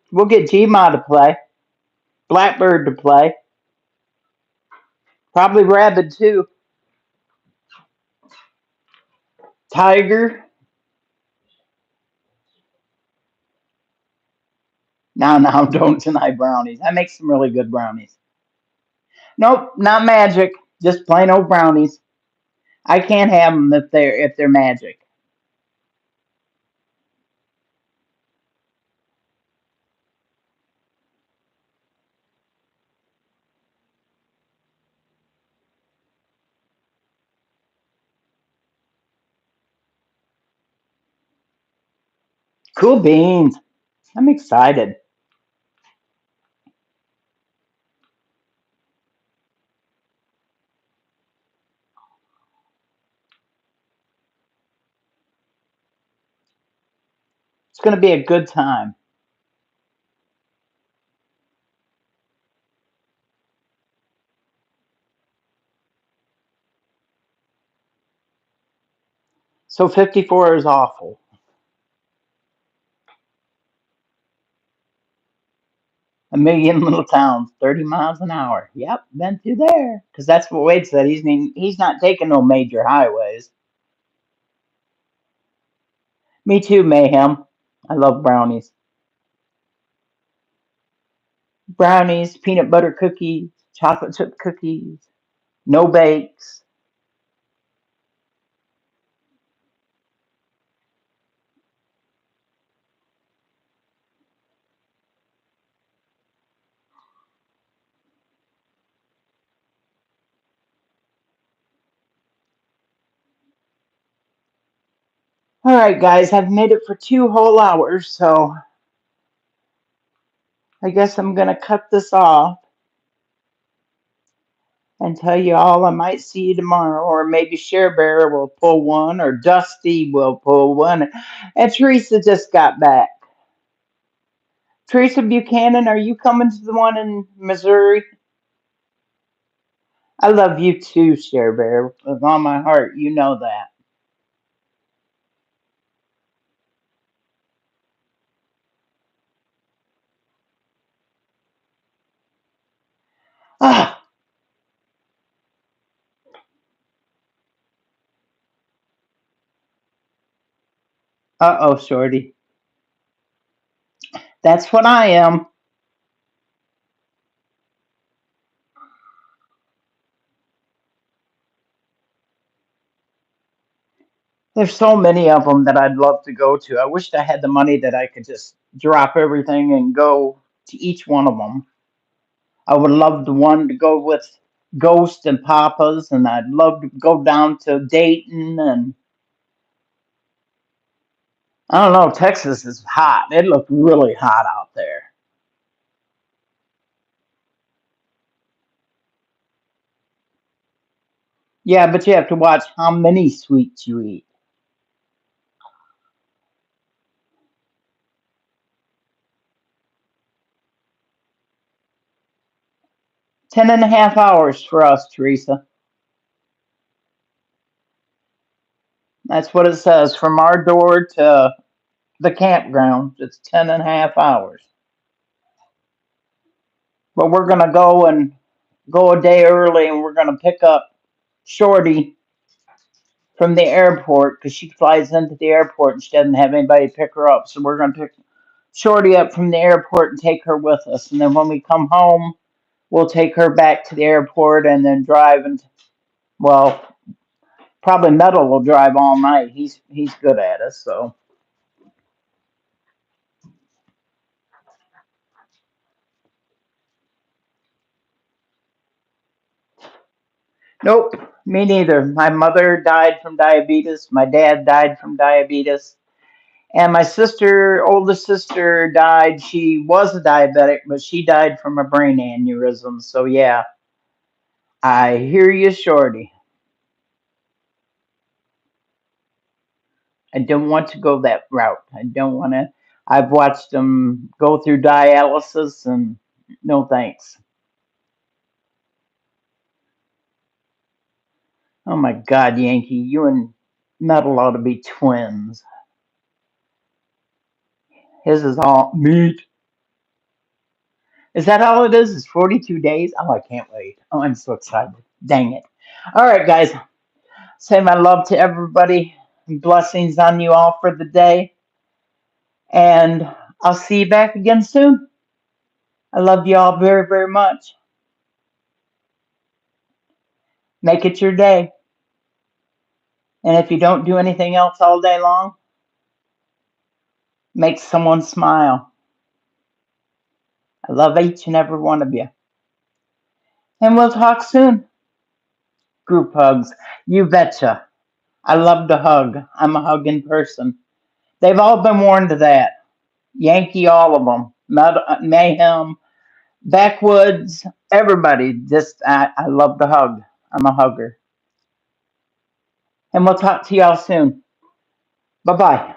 We'll get Gma to play, Blackbird to play, probably Rabbit too, Tiger. No, no, don't deny brownies. I make some really good brownies. Nope, not magic. Just plain old brownies. I can't have them if they're magic. Cool beans. I'm excited. It's going to be a good time. So 54 is awful. A million little towns, 30 miles an hour. Yep, been through there. Because that's what Wade said. He's not taking no major highways. Me too, Mayhem. I love brownies. Brownies, peanut butter cookies, chocolate chip cookies, no bakes. All right, guys, I've made it for 2 whole hours, so I guess I'm going to cut this off and tell you all I might see you tomorrow, or maybe Share Bear will pull one, or Dusty will pull one. And Teresa just got back. Teresa Buchanan, are you coming to the one in Missouri? I love you too, Share Bear, with all my heart. You know that. Ah, uh-oh, Shorty. That's what I am. There's so many of them that I'd love to go to. I wished I had the money that I could just drop everything and go to each one of them. I would love the one to go with Ghost and Papa's, and I'd love to go down to Dayton and I don't know. Texas is hot. It looked really hot out there. Yeah, but you have to watch how many sweets you eat. 10.5 hours for us, Teresa. That's what it says. From our door to the campground, it's 10.5 hours. But we're going to go a day early and we're going to pick up Shorty from the airport because she flies into the airport and she doesn't have anybody to pick her up. So we're going to pick Shorty up from the airport and take her with us. And then when we come home, we'll take her back to the airport and then drive. And well, probably Metal will drive all night. He's good at it. So nope, me neither. My mother died from diabetes. My dad died from diabetes. And my sister, oldest sister, died. She was a diabetic, but she died from a brain aneurysm. So yeah, I hear you, Shorty. I don't want to go that route. I don't want to. I've watched them go through dialysis, and no thanks. Oh my God, Yankee, you and Metal ought to be twins. His is all meat. Is that all it is? Is 42 days? Oh, I can't wait. Oh, I'm so excited. Dang it. All right, guys. Say my love to everybody. Blessings on you all for the day. And I'll see you back again soon. I love you all very, very much. Make it your day. And if you don't do anything else all day long, make someone smile. I love each and every one of you. And we'll talk soon. Group hugs. You betcha. I love to hug. I'm a hugging person. They've all been warned of that. Yankee, all of them. Mayhem, Backwoods, everybody. Just, I love to hug. I'm a hugger. And we'll talk to y'all soon. Bye bye.